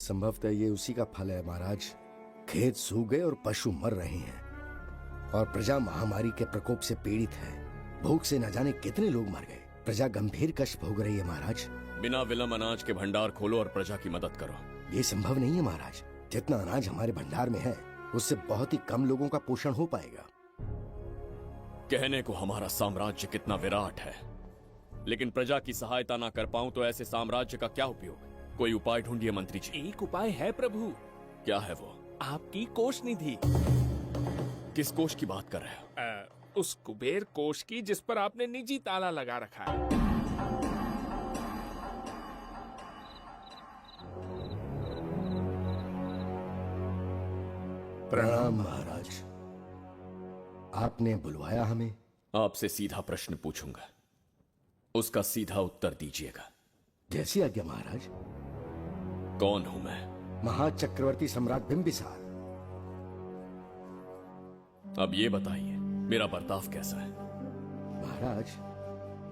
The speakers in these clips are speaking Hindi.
संभवतः ये उसी का फल है महाराज। खेत सूख गए और पशु मर रहे हैं और प्रजा महामारी के प्रकोप से पीड़ित है। भूख से न जाने कितने लोग मर गए। प्रजा गंभीर कष्ट भोग रही है महाराज। बिना विलंब अनाज के भंडार खोलो और प्रजा की मदद करो। ये संभव नहीं है महाराज। जितना अनाज हमारे भंडार में है उससे बहुत ही कम लोगों का पोषण हो पाएगा। कहने को हमारा साम्राज्य कितना विराट है, लेकिन प्रजा की सहायता ना कर पाऊं तो ऐसे साम्राज्य का क्या उपयोग। कोई उपाय ढूंढिए मंत्री जी। एक उपाय है प्रभु। क्या है वो? आपकी कोष निधि। किस कोष की बात कर रहे हो? उस कुबेर कोष की जिस पर आपने निजी ताला लगा रखा है। प्रणाम महाराज। आपने बुलवाया हमें? आपसे सीधा प्रश्न पूछूंगा, उसका सीधा उत्तर दीजिएगा। जैसी आज्ञा महाराज। कौन हूं मैं? महाचक्रवर्ती सम्राट बिंबिसार। अब ये बताइए मेरा बर्ताव कैसा है? महाराज,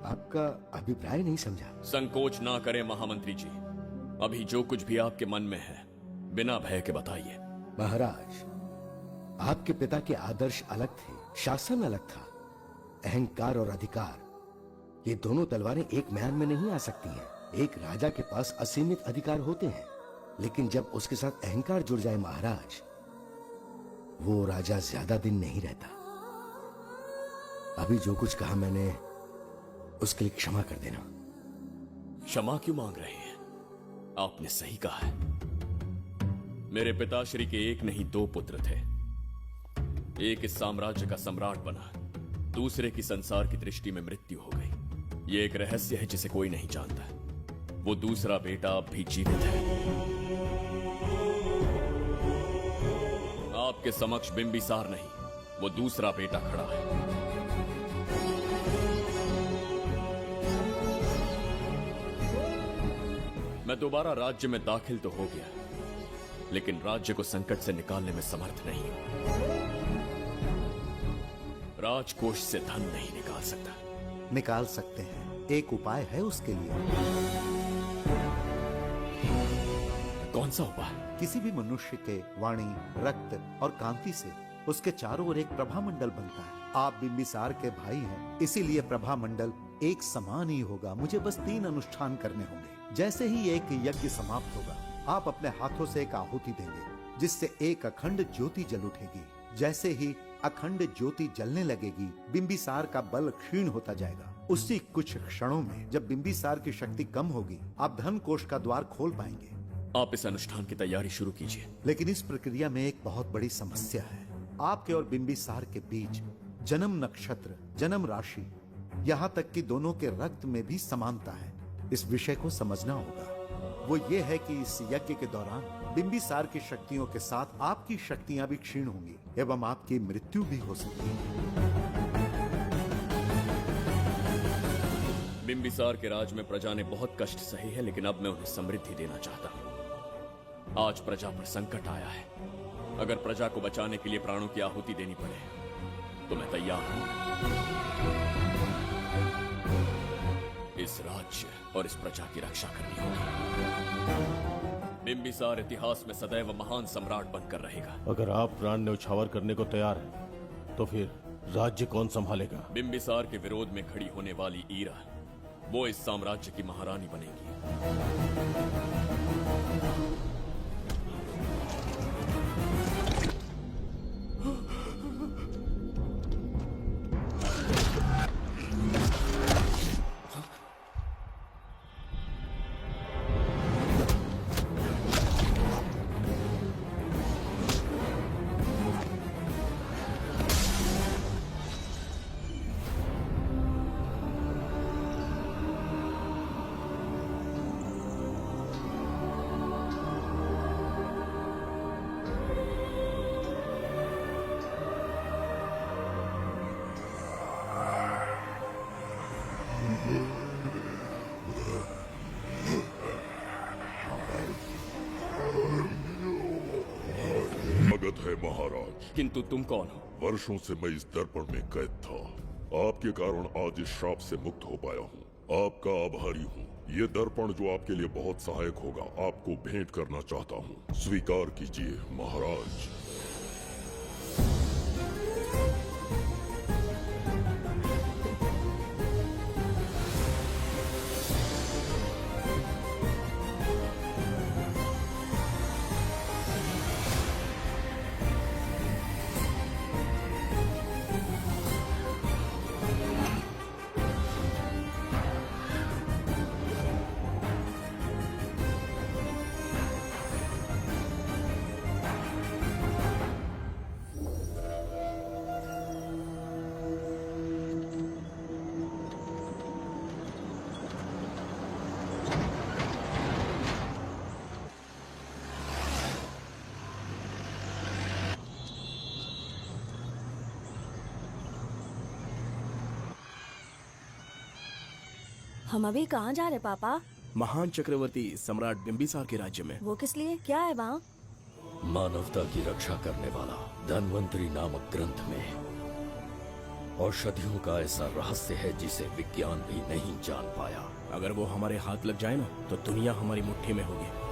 आपका अभिप्राय नहीं समझा। संकोच ना करें महामंत्री जी। अभी जो कुछ भी आपके मन में है बिना भय के बताइए। महाराज, आपके पिता के आदर्श अलग थे, शासन अलग था। अहंकार और अधिकार, ये दोनों तलवारें एक म्यान में नहीं आ सकती हैं। एक राजा के पास असीमित अधिकार होते हैं, लेकिन जब उसके साथ अहंकार जुड़ जाए महाराज, वो राजा ज्यादा दिन नहीं रहता। अभी जो कुछ कहा मैंने, उसके लिए क्षमा कर देना। क्षमा क्यों मांग रहे हैं? आपने सही कहा है। मेरे पिताश्री के एक नहीं दो पुत्र थे। एक इस साम्राज्य का सम्राट बना, दूसरे की संसार की दृष्टि में मृत्यु हो गई। ये एक रहस्य है जिसे कोई नहीं जानता। वो दूसरा बेटा अब भी जीवित है। आपके समक्ष बिंबिसार नहीं, वो दूसरा बेटा खड़ा है। मैं दोबारा राज्य में दाखिल तो हो गया, लेकिन राज्य को संकट से निकालने में समर्थ नहीं हूं। राजकोष से धन नहीं निकाल सकता। निकाल सकते हैं, एक उपाय है उसके लिए। कौन सा उपाय? किसी भी मनुष्य के वाणी, रक्त और कांति से उसके चारों ओर एक प्रभामंडल बनता है। आप बिंबिसार के भाई हैं, इसीलिए प्रभामंडल एक समान ही होगा। मुझे बस 3 अनुष्ठान करने होंगे। जैसे ही एक यज्ञ समाप्त होगा, आप अपने हाथों से एक आहुति देंगे, जिससे एक अखंड ज्योति जल उठेगी। जैसे ही अखंड ज्योति जलने लगेगी, बिंबिसार का बल क्षीण होता जाएगा। उसी कुछ क्षणों में जब बिंबिसार की शक्ति कम होगी, आप धन कोष का द्वार खोल पाएंगे। आप इस अनुष्ठान की तैयारी शुरू कीजिए। लेकिन इस प्रक्रिया में एक बहुत बड़ी समस्या है। आपके और बिंबिसार के बीच जन्म नक्षत्र, जन्म राशि, यहाँ तक कि दोनों के रक्त में भी समानता है। इस विषय को समझना होगा। वो ये है कि इस यज्ञ के दौरान बिंबिसार की शक्तियों के साथ आपकी शक्तियां भी क्षीण होंगी एवं आपकी मृत्यु भी हो सकती है। बिंबिसार के राज में प्रजा ने बहुत कष्ट सहे हैं, लेकिन अब मैं उन्हें समृद्धि देना चाहता हूँ। आज प्रजा पर संकट आया है। अगर प्रजा को बचाने के लिए प्राणों की आहुति देनी पड़े तो मैं तैयार हूं। इस राज्य और इस प्रजा की रक्षा करनी होगी। बिंबिसार इतिहास में सदैव महान सम्राट बनकर रहेगा। अगर आप प्राण न्यौछावर करने को तैयार हैं, तो फिर राज्य कौन संभालेगा? बिंबिसार के विरोध में खड़ी होने वाली ईरा, वो इस साम्राज्य की महारानी बनेगी। स्वागत है महाराज। किंतु तुम कौन हो? वर्षों से मैं इस दर्पण में कैद था। आपके कारण आज इस श्राप से मुक्त हो पाया हूँ। आपका आभारी हूँ। ये दर्पण जो आपके लिए बहुत सहायक होगा आपको भेंट करना चाहता हूँ। स्वीकार कीजिए महाराज। हम अभी कहाँ जा रहे पापा? महान चक्रवर्ती सम्राट बिंबिसार के राज्य में। वो किस लिए? क्या है वहाँ? मानवता की रक्षा करने वाला धन्वंतरी नामक ग्रंथ में औषधियों का ऐसा रहस्य है जिसे विज्ञान भी नहीं जान पाया। अगर वो हमारे हाथ लग जाए ना तो दुनिया हमारी मुट्ठी में होगी।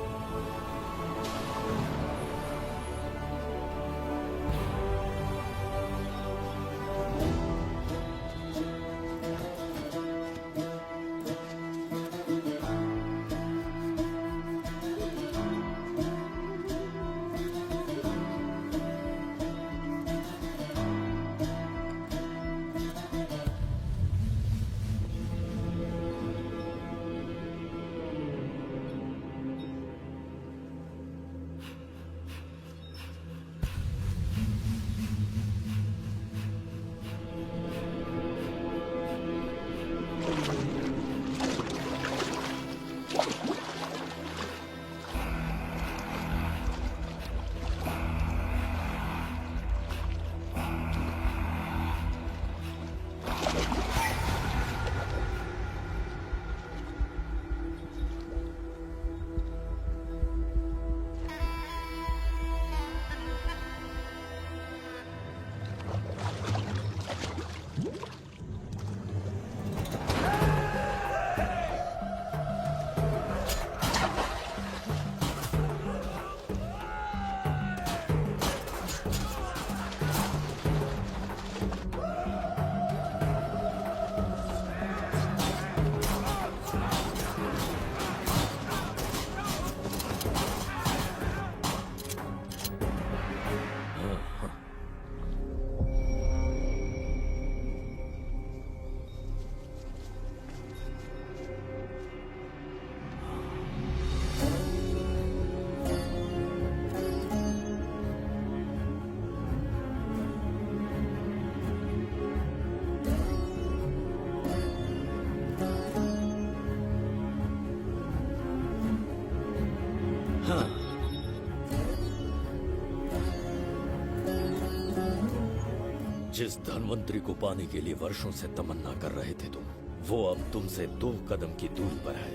जिस धन्वंतरी को पाने के लिए वर्षों से तमन्ना कर रहे थे तुम, वो अब तुमसे 2 कदम की दूरी पर है।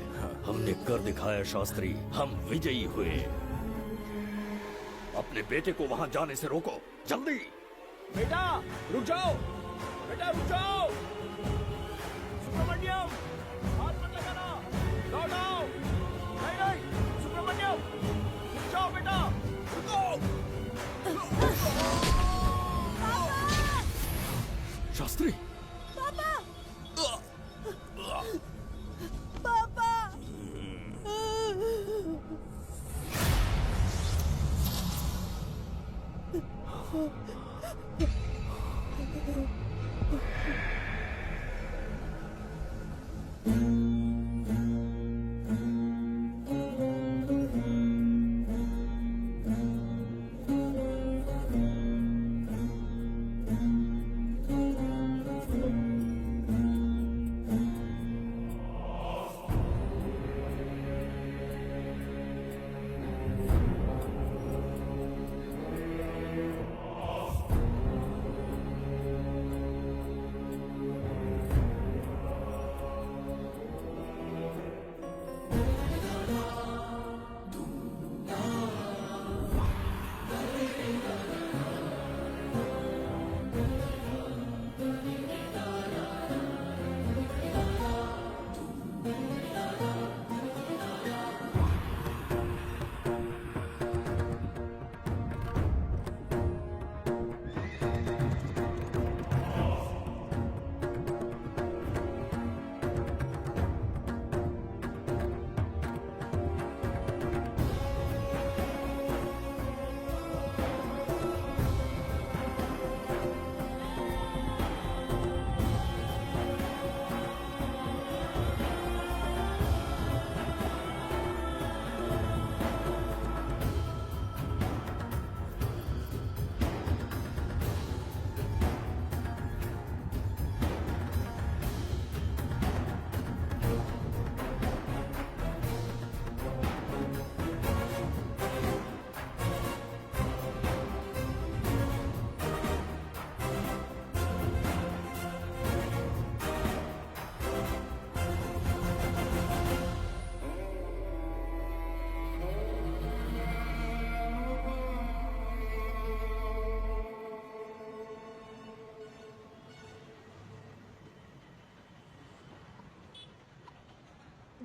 हमने कर दिखाया शास्त्री, हम विजयी हुए। अपने बेटे को वहां जाने से रोको, जल्दी। बेटा रुक जाओ, बेटा रुक जाओ। सुब्रमण्यम, हाथ मत लगाना, लौट आओ। नहीं नहीं सुब्रमण्यम, रुक जाओ बेटा, रुको। शास्त्री, पापा! पापा!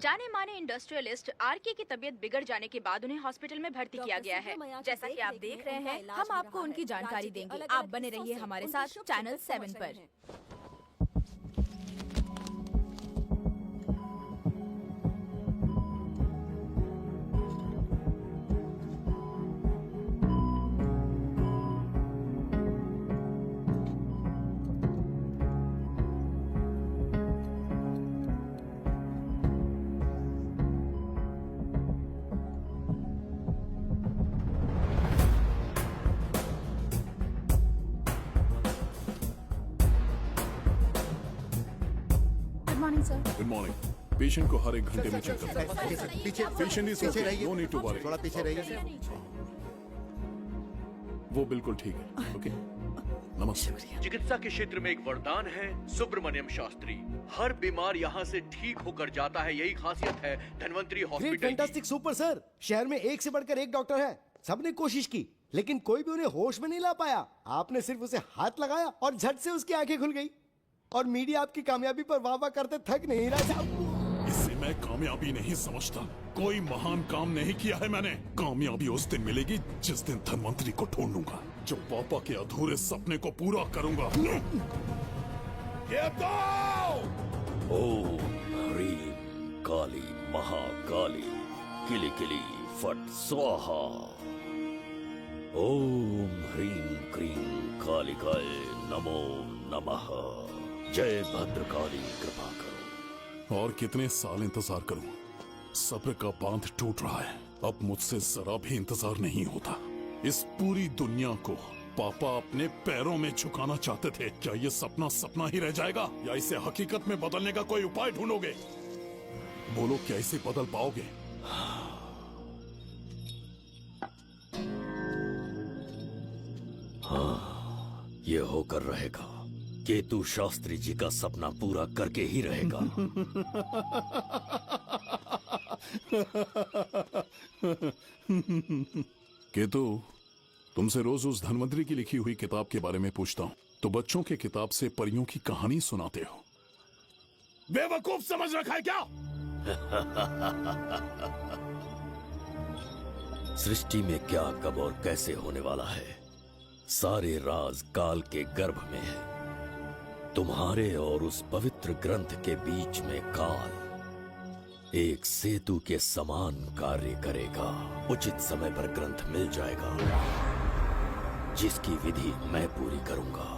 जाने माने इंडस्ट्रियलिस्ट आरके की तबीयत बिगड़ जाने के बाद उन्हें हॉस्पिटल में भर्ती किया गया है। जैसा कि आप देख रहे हैं, हम आपको उनकी जानकारी देंगे। आप बने रहिए हमारे साथ चैनल 7 पर। Good morning. पेशेंट को हर एक घंटे में चेक करना है। पीछे पेशेंट इज पीछे रहिए। No need to worry. थोड़ा पीछे रहिए। वो बिल्कुल ठीक है। ओके, नमस्ते। चिकित्सा के क्षेत्र में एक वरदान है सुब्रमण्यम शास्त्री। हर बीमार यहाँ से ठीक होकर जाता है, यही खासियत है धन्वंतरी ग्रेट, हॉस्पिटल की। Fantastic, super sir. शहर में एक से बढ़कर एक डॉक्टर है। सबने कोशिश की लेकिन कोई भी उन्हें होश में नहीं ला पाया। आपने सिर्फ उसे हाथ लगाया और झट से उसकी आंखें खुल गई। और मीडिया आपकी कामयाबी पर वाह वाह करते थक नहीं रहा। इसे मैं कामयाबी नहीं समझता। कोई महान काम नहीं किया है मैंने। कामयाबी उस दिन मिलेगी जिस दिन धन्वंतरी को ढूंढूंगा, जो पापा के अधूरे सपने को पूरा करूंगा। ये दो! ओम ह्रीं काली महाकाली किली किली फट स्वाहा। ओम ह्रीं क्रीं कालिकाय नमो नमः। जय भद्रकाली, कृपा करो। और कितने साल इंतजार करूं? सब्र का बांध टूट रहा है। अब मुझसे जरा भी इंतजार नहीं होता। इस पूरी दुनिया को पापा अपने पैरों में झुकाना चाहते थे। क्या ये सपना सपना ही रह जाएगा या इसे हकीकत में बदलने का कोई उपाय ढूंढोगे? बोलो, क्या इसे बदल पाओगे? हाँ, ये होकर रहेगा। केतु शास्त्री जी का सपना पूरा करके ही रहेगा। केतु, तुमसे रोज उस धन्वंतरी की लिखी हुई किताब के बारे में पूछता हूँ तो बच्चों के किताब से परियों की कहानी सुनाते हो। बेवकूफ समझ रखा है क्या? सृष्टि में क्या, कब और कैसे होने वाला है, सारे राज काल के गर्भ में है। तुम्हारे और उस पवित्र ग्रंथ के बीच में काल एक सेतु के समान कार्य करेगा। उचित समय पर ग्रंथ मिल जाएगा, जिसकी विधि मैं पूरी करूंगा।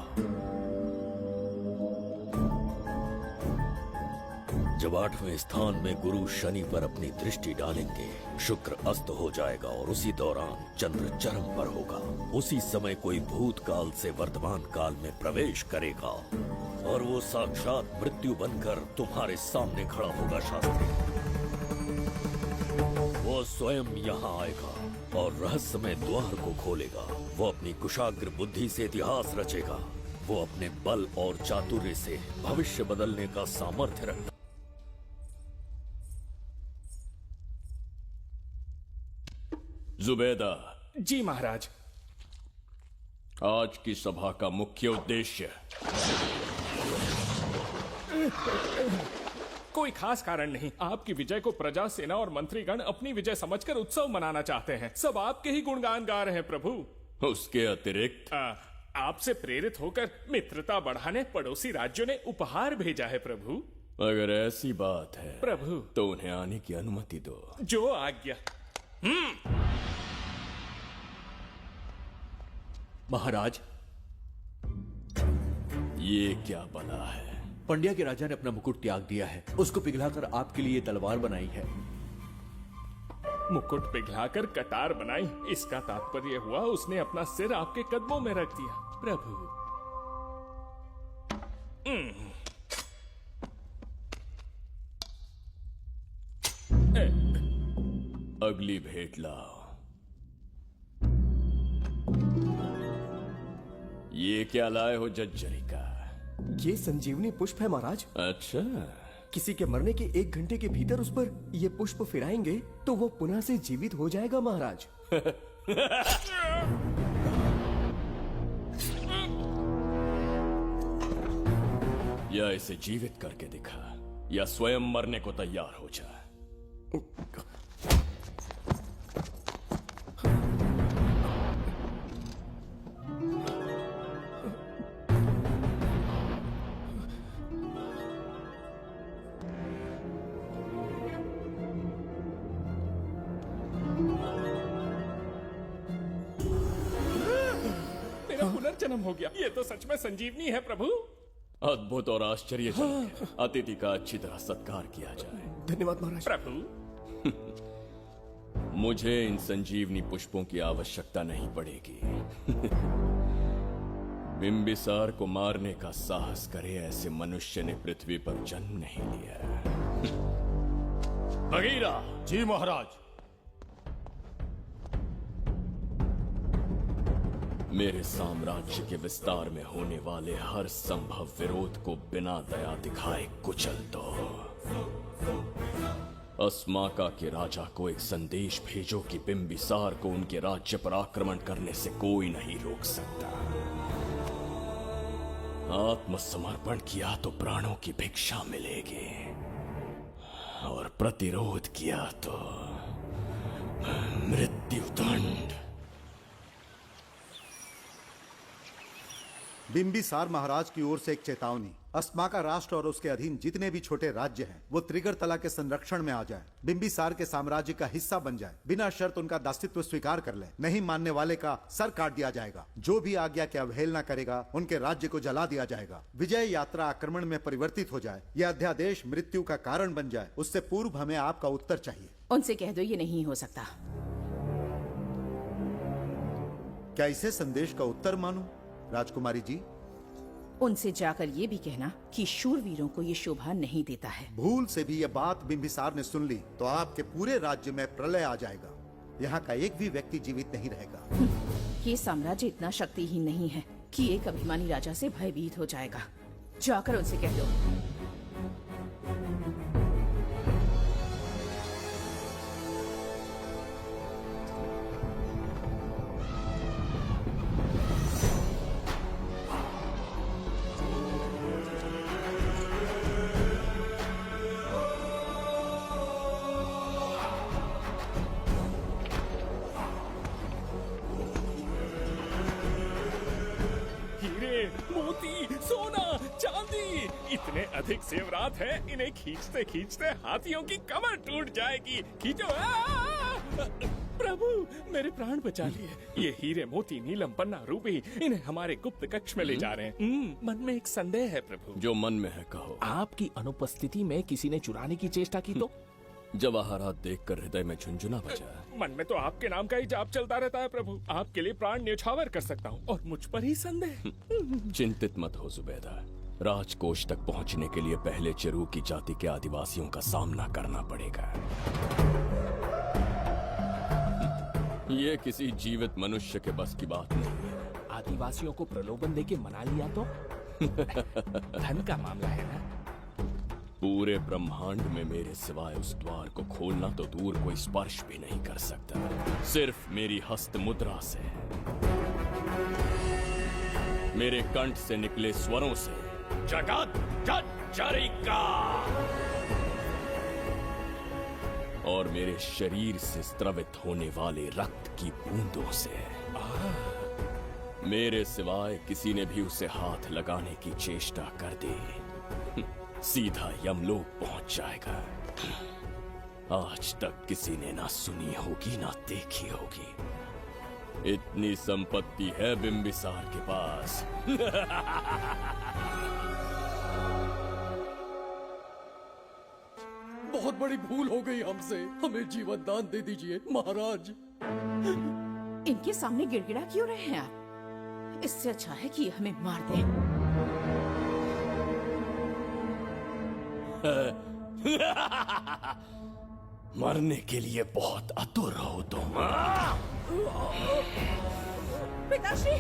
जब 8वें स्थान में गुरु शनि पर अपनी दृष्टि डालेंगे, शुक्र अस्त हो जाएगा और उसी दौरान चंद्र चरम पर होगा। उसी समय कोई भूतकाल से वर्तमान काल में प्रवेश करेगा और वो साक्षात मृत्यु बनकर तुम्हारे सामने खड़ा होगा। शास्त्री, वो स्वयं यहाँ आएगा और रहस्यमय द्वार को खोलेगा। वो अपनी कुशाग्र बुद्धि से इतिहास रचेगा। वो अपने बल और चातुर्य से भविष्य बदलने का सामर्थ्य रखता। जुबैदा। जी महाराज। आज की सभा का मुख्य उद्देश्य कोई खास कारण नहीं। आपकी विजय को प्रजा, सेना और मंत्रीगण अपनी विजय समझकर उत्सव मनाना चाहते हैं। सब आपके ही गुणगान गा रहे हैं प्रभु। उसके अतिरिक्त आपसे प्रेरित होकर मित्रता बढ़ाने पड़ोसी राज्यों ने उपहार भेजा है प्रभु। अगर ऐसी बात है प्रभु, तो उन्हें आने की अनुमति दो। जो आज्ञा। महाराज, ये क्या बला है? पंड्या के राजा ने अपना मुकुट त्याग दिया है। उसको पिघलाकर आपके लिए तलवार बनाई है। मुकुट पिघलाकर कटार बनाई, इसका तात्पर्य हुआ उसने अपना सिर आपके कदमों में रख दिया प्रभु। अगली भेंट लाओ। ये क्या लाए हो जज्जरी का? ये संजीवनी पुष्प है महाराज। अच्छा, किसी के मरने के 1 घंटे के भीतर उस पर ये पुष्प फिराएंगे तो वो पुनः से जीवित हो जाएगा महाराज। या इसे जीवित करके दिखा या स्वयं मरने को तैयार हो जा। मेरा पुनर्जन्म हो गया। ये तो सच में संजीवनी है प्रभु। अद्भुत और आश्चर्यजनक है। अतिथि का अच्छी तरह सत्कार किया जाए। धन्यवाद महाराज। प्रभु, मुझे इन संजीवनी पुष्पों की आवश्यकता नहीं पड़ेगी। बिंबिसार को मारने का साहस करे ऐसे मनुष्य ने पृथ्वी पर जन्म नहीं लिया। बगीरा। जी महाराज। मेरे साम्राज्य के विस्तार में होने वाले हर संभव विरोध को बिना दया दिखाए कुचल दो। अस्माका के राजा को एक संदेश भेजो कि बिंबिसार को उनके राज्य पर आक्रमण करने से कोई नहीं रोक सकता। आत्मसमर्पण किया तो प्राणों की भिक्षा मिलेगी, और प्रतिरोध किया तो मृत्युदंड। बिंबिसार महाराज की ओर से एक चेतावनी। अस्माका राष्ट्र और उसके अधीन जितने भी छोटे राज्य हैं वो त्रिगर्तला के संरक्षण में आ जाएं, बिंबिसार के साम्राज्य का हिस्सा बन जाएं, बिना शर्त उनका दासत्व स्वीकार कर लें। नहीं मानने वाले का सर काट दिया जाएगा। जो भी आज्ञा की अवहेलना करेगा उनके राज्य को जला दिया जाएगा। विजय यात्रा आक्रमण में परिवर्तित हो जाए, यह अध्यादेश मृत्यु का कारण बन जाए, उससे पूर्व हमें आपका उत्तर चाहिए। उनसे कह दो ये नहीं हो सकता। क्या इसे संदेश का उत्तर मानूं? राजकुमारी जी, उनसे जाकर ये भी कहना कि शूरवीरों को ये शोभा नहीं देता है। भूल से भी ये बात बिंबिसार ने सुन ली तो आपके पूरे राज्य में प्रलय आ जाएगा। यहाँ का एक भी व्यक्ति जीवित नहीं रहेगा। ये साम्राज्य इतना शक्तिहीन नहीं है कि एक अभिमानी राजा से भयभीत हो जाएगा। जाकर उनसे कह दो। इतने अधिक जेवरात हैं, इन्हें खींचते खींचते हाथियों की कमर टूट जाएगी। खींचो। प्रभु, मेरे प्राण बचा लिए। ये हीरे, मोती, नीलम, पन्ना, रूबी, इन्हें हमारे गुप्त कक्ष में ले जा रहे हैं। मन में एक संदेह है प्रभु। जो मन में है कहो। आपकी अनुपस्थिति में किसी ने चुराने की चेष्टा की तो? जवाहरात देखकर हृदय में झुंझुना बजा। मन में तो आपके नाम का ही जाप चलता रहता है प्रभु। आपके लिए प्राण न्यौछावर कर सकता हूँ, और मुझ पर ही संदेह। चिंतित मत हो जुबैदा। राजकोष तक पहुंचने के लिए पहले चिरूकी जाति के आदिवासियों का सामना करना पड़ेगा। ये किसी जीवित मनुष्य के बस की बात नहीं है। आदिवासियों को प्रलोभन देके मना लिया तो? धन का मामला है ना। पूरे ब्रह्मांड में मेरे सिवाय उस द्वार को खोलना तो दूर कोई स्पर्श भी नहीं कर सकता। सिर्फ मेरी हस्त मुद्रा से, मेरे कंठ से निकले स्वरों से जगत जचरिका, और मेरे शरीर से स्त्रवित होने वाले रक्त की बूंदों से। मेरे सिवाय किसी ने भी उसे हाथ लगाने की चेष्टा कर दी, सीधा यमलोक पहुंच जाएगा। आज तक किसी ने ना सुनी होगी ना देखी होगी। इतनी संपत्ति है बिंबिसार के पास। बहुत बड़ी भूल हो गई हमसे। हमें जीवन दान दे दीजिए महाराज। इनके सामने गिड़गिड़ा क्यों रहे हैं आप? इससे अच्छा है कि हमें मार दें। मरने के लिए बहुत आतुर हो तुम। पिताश्री!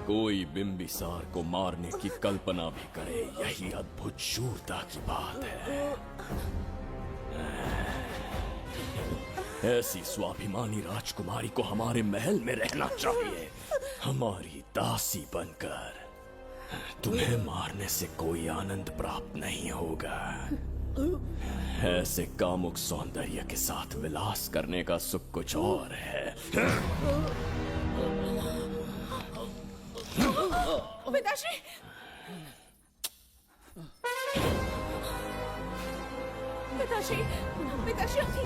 कोई बिंबिसार को मारने की कल्पना भी करे, यही अद्भुत शूरता की बात है। ऐसी स्वाभिमानी राजकुमारी को हमारे महल में रहना चाहिए, हमारी दासी बनकर। तुम्हें मारने से कोई आनंद प्राप्त नहीं होगा। ऐसे कामुक सौंदर्य के साथ विलास करने का सुख कुछ और है। पिताश्री! पिताश्री! पिताश्री अभी!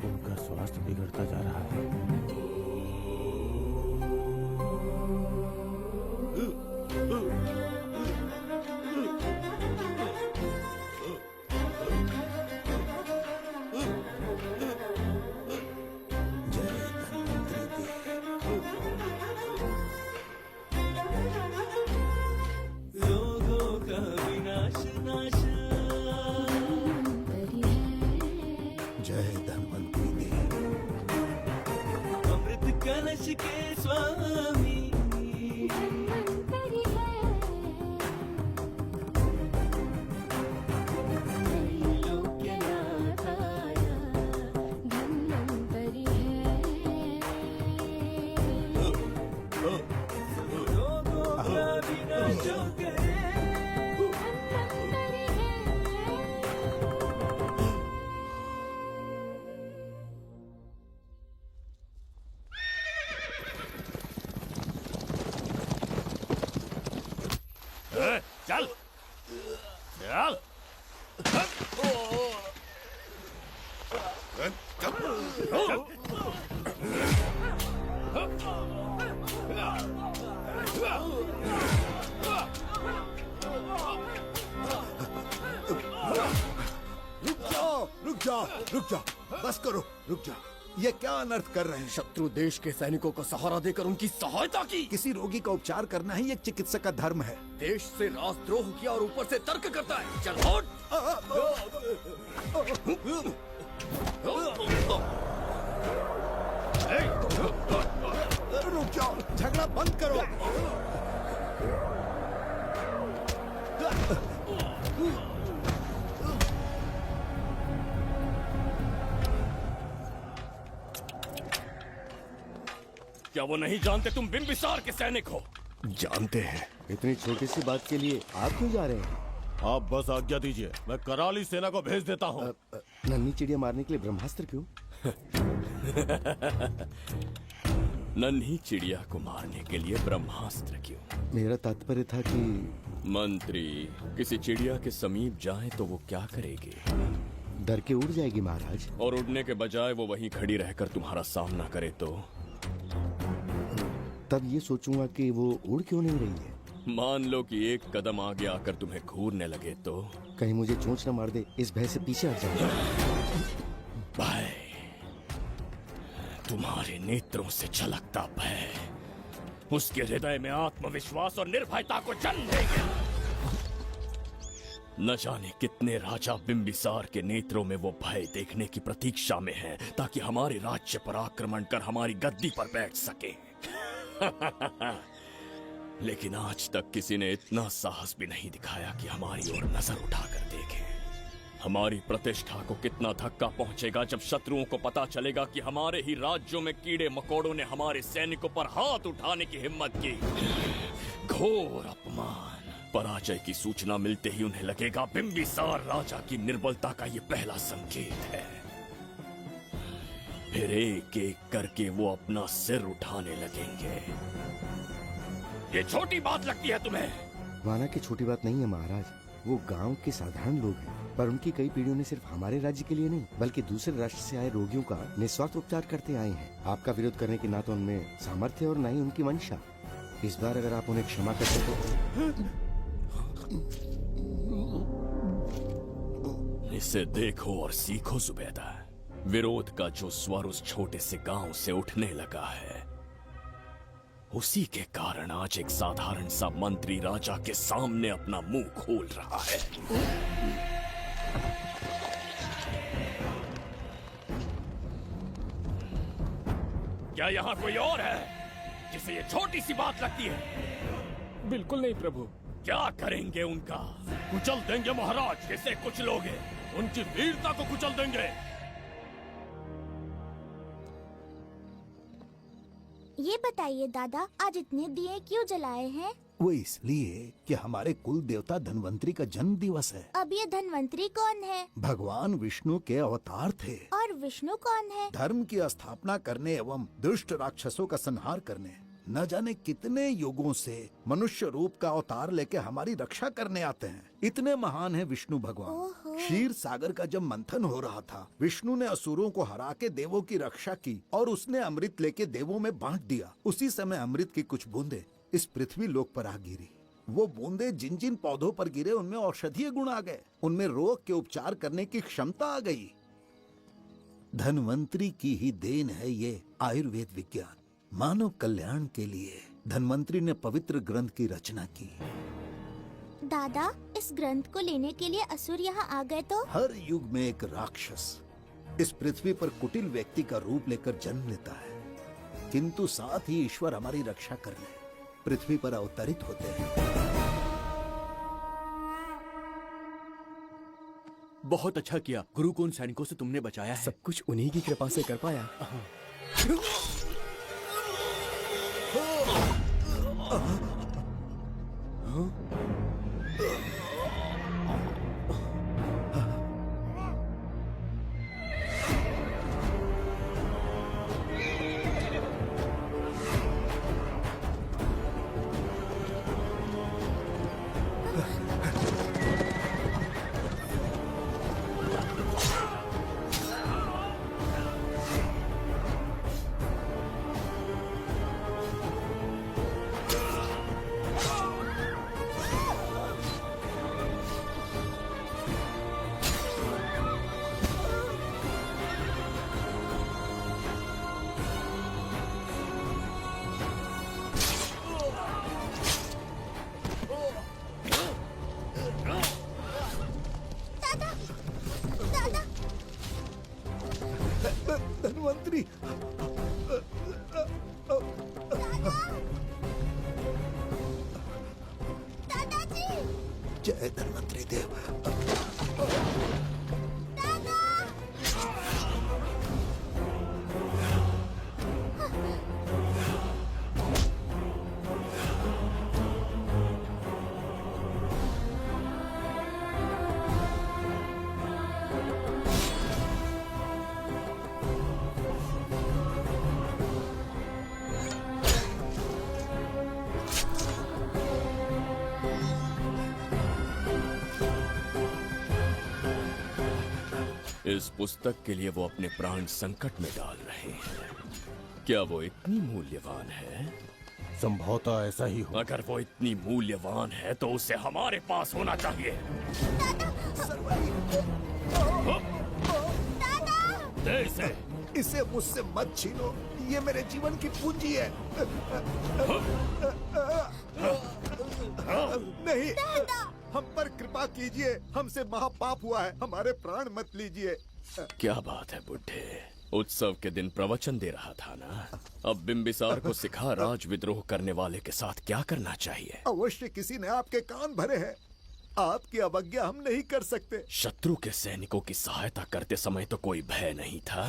उनका स्वास्थ्य बिगड़ता जा रहा है। जय धन्वंतरी देव। अमृत कलश के स्वामी चल चल। रुक जाओ, बस करो, रुक जाओ। ये क्या अनर्थ कर रहे हैं? शत्रु देश के सैनिकों को सहारा देकर उनकी सहायता की। किसी रोगी का उपचार करना ही एक चिकित्सक का धर्म है। देश से राजद्रोह किया और ऊपर से तर्क करता है। चल हट। रुक जाओ, झगड़ा बंद करो। क्या वो नहीं जानते तुम बिंबिसार के सैनिक हो? जानते हैं। इतनी छोटी सी बात के लिए आप क्यों जा रहे हैं? आप बस आज्ञा दीजिए, मैं कराली सेना को भेज देता हूँ। नन्ही चिड़िया मारने के लिए ब्रह्मास्त्र क्यों? नन्ही चिड़िया को मारने के लिए ब्रह्मास्त्र क्यों? मेरा तात्पर्य था कि मंत्री किसी चिड़िया के समीप जाए तो वो क्या करेगी? डर के उड़ जाएगी महाराज। और उड़ने के बजाय वो वहीं खड़ी रहकर तुम्हारा सामना करे तो? तब ये सोचूंगा कि वो उड़ क्यों नहीं रही है। मान लो कि एक कदम आगे आकर तुम्हें घूरने लगे तो? कहीं मुझे चोंच न मार दे, इस भय से पीछे हट जाऊंगा। भय, तुम्हारे नेत्रों से झलकता भय उसके हृदय में आत्मविश्वास और निर्भयता को जन्म देगा। न जाने कितने राजा बिंबिसार के नेत्रों में वो भय देखने की प्रतीक्षा में हैं, ताकि हमारे राज्य पर आक्रमण कर हमारी गद्दी पर बैठ सके। लेकिन आज तक किसी ने इतना साहस भी नहीं दिखाया कि हमारी ओर नजर उठाकर देखे। हमारी प्रतिष्ठा को कितना धक्का पहुंचेगा जब शत्रुओं को पता चलेगा कि हमारे ही राज्यों में कीड़े मकोड़ों ने हमारे सैनिकों पर हाथ उठाने की हिम्मत की। घोर अपमान। पराजय की सूचना मिलते ही उन्हें लगेगा बिंबिसार राजा की निर्बलता का ये पहला संकेत है। फिर एक एक करके वो अपना सिर उठाने लगेंगे। ये छोटी बात लगती है तुम्हें? माना कि छोटी बात नहीं है महाराज। वो गांव के साधारण लोग हैं, पर उनकी कई पीढ़ियों ने सिर्फ हमारे राज्य के लिए नहीं बल्कि दूसरे राष्ट्र से आए रोगियों का निस्वार्थ उपचार करते आए हैं। आपका विरोध करने की ना तो उनमें सामर्थ्य और ना ही उनकी मंशा। इस बार अगर आप उन्हें क्षमा करते तो। इसे देखो और सीखो जुबैदा। विरोध का जो स्वर उस छोटे से गांव से उठने लगा है, उसी के कारण आज एक साधारण सा मंत्री राजा के सामने अपना मुंह खोल रहा है। क्या यहाँ कोई और है जिसे ये छोटी सी बात लगती है? बिल्कुल नहीं प्रभु। क्या करेंगे उनका? कुचल देंगे महाराज। कैसे कुछ लोग उनकी वीरता को कुचल देंगे। ये बताइए दादा, आज इतने दिए क्यों जलाए हैं? वो इसलिए कि हमारे कुल देवता धन्वंतरी का जन्म दिवस है। अब ये धन्वंतरी कौन है? भगवान विष्णु के अवतार थे। और विष्णु कौन है? धर्म की स्थापना करने एवं दुष्ट राक्षसों का संहार करने न जाने कितने युगों से मनुष्य रूप का अवतार लेके हमारी रक्षा करने आते हैं। इतने महान है विष्णु भगवान। क्षीर सागर का जब मंथन हो रहा था, विष्णु ने असुरों को हरा के देवों की रक्षा की और उसने अमृत लेके देवों में बांट दिया। उसी समय अमृत की कुछ बूंदे इस पृथ्वी लोक पर आ गिरी। वो बूंदे जिन जिन पौधों पर गिरे उनमें औषधीय गुण आ गए, उनमें रोग के उपचार करने की क्षमता आ गई। धन्वंतरी की ही देन है ये आयुर्वेद विज्ञान। मानव कल्याण के लिए धन्वंतरी ने पवित्र ग्रंथ की रचना की। दादा, इस ग्रंथ को लेने के लिए असुर यहाँ आ गए तो? हर युग में एक राक्षस इस पृथ्वी पर कुटिल व्यक्ति का रूप लेकर जन्म लेता है, किंतु साथ ही ईश्वर हमारी रक्षा करने पृथ्वी पर अवतरित होते हैं। बहुत अच्छा किया गुरु को उन सैनिकों से तुमने बचाया है। सब कुछ उन्हीं की कृपा से कर पाया। धन्वंतरी, दादाजी, जय धन्वंतरी देव। इस पुस्तक के लिए वो अपने प्राण संकट में डाल रहे हैं। क्या वो इतनी मूल्यवान है? संभवतः ऐसा ही हो। अगर वो इतनी मूल्यवान है तो उसे हमारे पास होना चाहिए। दे इसे। इसे मुझसे मत छीनो, ये मेरे जीवन की पूंजी है। नहीं, हम पर कृपा कीजिए, हमसे महापाप हुआ है, हमारे प्राण मत लीजिए। क्या बात है बुड्ढे, उत्सव के दिन प्रवचन दे रहा था ना। अब बिंबिसार को सिखा राज विद्रोह करने वाले के साथ क्या करना चाहिए। अवश्य किसी ने आपके कान भरे हैं, आपकी अवज्ञा हम नहीं कर सकते। शत्रु के सैनिकों की सहायता करते समय तो कोई भय नहीं था,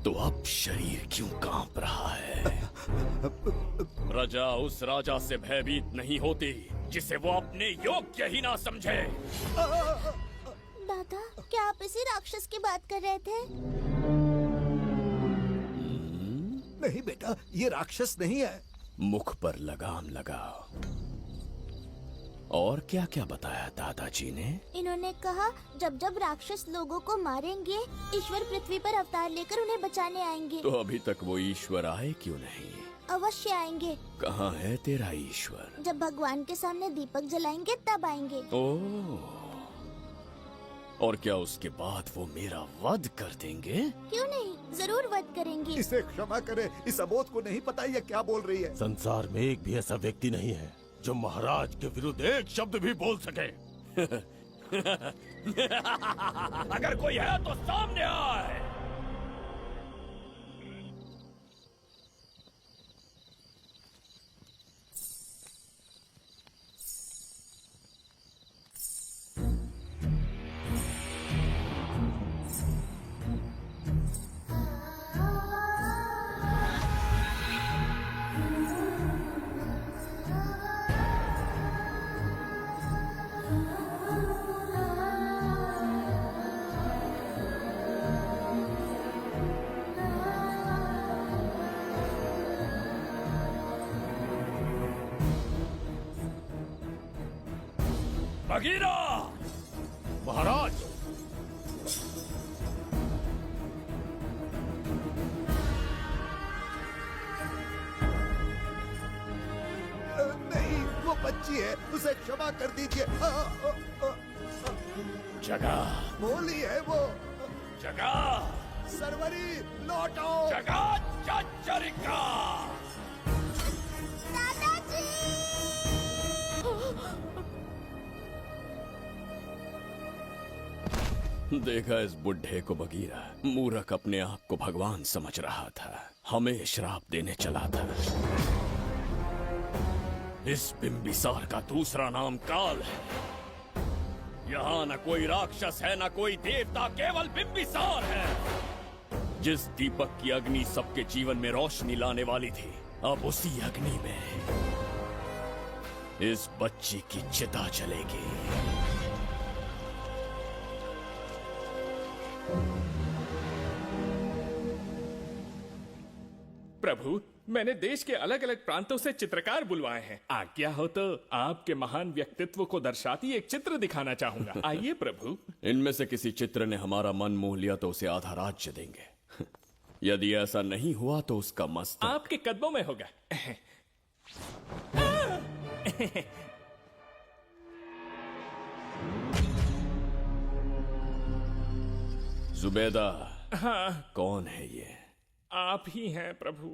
तो अब शरीर क्यों कांप रहा है? प्रजा उस राजा से भयभीत नहीं होती जिसे वो अपने योग्य ही ना समझे। दादा, क्या आप इसी राक्षस की बात कर रहे थे? नहीं बेटा, ये राक्षस नहीं है। मुख पर लगाम लगाओ। और क्या क्या बताया दादाजी ने? इन्होंने कहा जब जब राक्षस लोगों को मारेंगे, ईश्वर पृथ्वी पर अवतार लेकर उन्हें बचाने आएंगे। तो अभी तक वो ईश्वर आए क्यों नहीं? अवश्य आएंगे। कहाँ है तेरा ईश्वर? जब भगवान के सामने दीपक जलाएंगे तब आएंगे। ओह, और क्या उसके बाद वो मेरा वध कर देंगे? क्यों नहीं, जरूर वध करेंगी। इसे क्षमा करें, इस अबोध को नहीं पता ये क्या बोल रही है। संसार में एक भी ऐसा व्यक्ति नहीं है जो महाराज के विरुद्ध एक शब्द भी बोल सके। अगर कोई है तो सामने आए। बगीरा! महाराज! नहीं, वो बच्ची है, उसे क्षमा कर दीजिए। जगह! बोली है वो। जगह! सरवरी लौटो। जगह चचरिका! देखा इस बुढ़े को बगीरा। मूर्ख अपने आप को भगवान समझ रहा था, हमें श्राप देने चला था। इस बिंबिसार का दूसरा नाम काल है। यहाँ न कोई राक्षस है न कोई देवता, केवल बिंबिसार है। जिस दीपक की अग्नि सबके जीवन में रोशनी लाने वाली थी, अब उसी अग्नि में इस बच्ची की चिता जलेगी। प्रभु, मैंने देश के अलग अलग प्रांतों से चित्रकार बुलवाए हैं। आज्ञा हो तो आपके महान व्यक्तित्व को दर्शाती एक चित्र दिखाना चाहूंगा। आइए प्रभु। इनमें से किसी चित्र ने हमारा मन मोह लिया तो उसे आधा राज्य देंगे। यदि ऐसा नहीं हुआ तो उसका मस्तक आपके कदमों में होगा। जुबेदा। हाँ। कौन है ये? आप ही हैं प्रभु।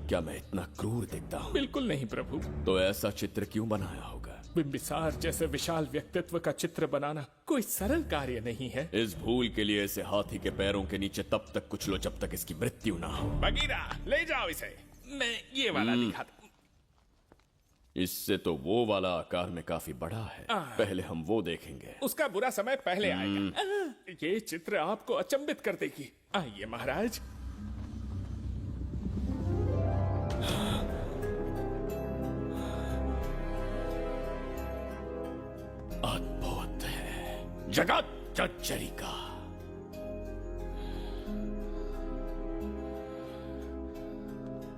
क्या मैं इतना क्रूर दिखता हूँ? बिल्कुल नहीं प्रभु। तो ऐसा चित्र क्यों बनाया होगा? बिंबिसार जैसे विशाल व्यक्तित्व का चित्र बनाना कोई सरल कार्य नहीं है। इस भूल के लिए इसे हाथी के पैरों के नीचे तब तक कुचलो जब तक इसकी मृत्यु ना हो। बगीरा, ले जाओ इसे। मैं ये वाला दिखाता। इससे तो वो वाला आकार में काफी बड़ा है। पहले हम वो देखेंगे। उसका बुरा समय पहले आएगा। ये चित्र आपको अचंभित कर देगी। आइए महाराज। अद्भुत है। जगत चचरिका।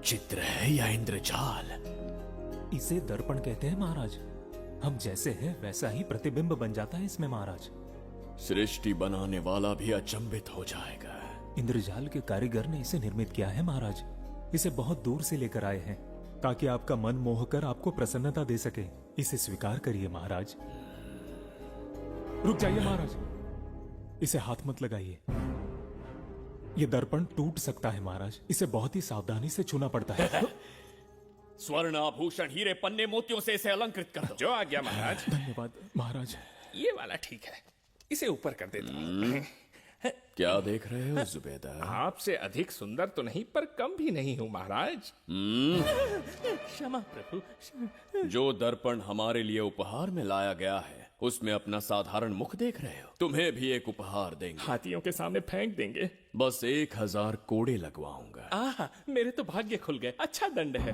चित्र है या इंद्रजाल? इसे दर्पण कहते हैं महाराज। हम जैसे हैं वैसा ही प्रतिबिंब बन जाता है इसमें महाराज। सृष्टि बनाने वाला भी अचंभित हो जाएगा। इंद्रजाल के कारीगर ने इसे निर्मित किया है महाराज। इसे बहुत दूर से लेकर आए हैं ताकि आपका मन मोह कर आपको प्रसन्नता दे सके। इसे स्वीकार करिए महाराज। रुक जाइए महाराज, इसे हाथ मत लगाइए। ये दर्पण टूट सकता है महाराज। इसे बहुत ही सावधानी से छूना पड़ता है। स्वर्ण आभूषण हीरे पन्ने मोतियों से इसे अलंकृत कर दो। जो आज्ञा महाराज। धन्यवाद महाराज। ये वाला ठीक है, इसे ऊपर कर देता हूं। क्या देख रहे हो जुबेदा? आपसे अधिक सुंदर तो नहीं पर कम भी नहीं हूं महाराज। क्षमा प्रभु। जो दर्पण हमारे लिए उपहार में लाया गया है उसमें अपना साधारण मुख देख रहे हो? तुम्हें भी एक उपहार देंगे। हाथियों के सामने फेंक देंगे। बस 1000 कोड़े लगवाऊंगा। मेरे तो भाग्य खुल गए। अच्छा दंड है।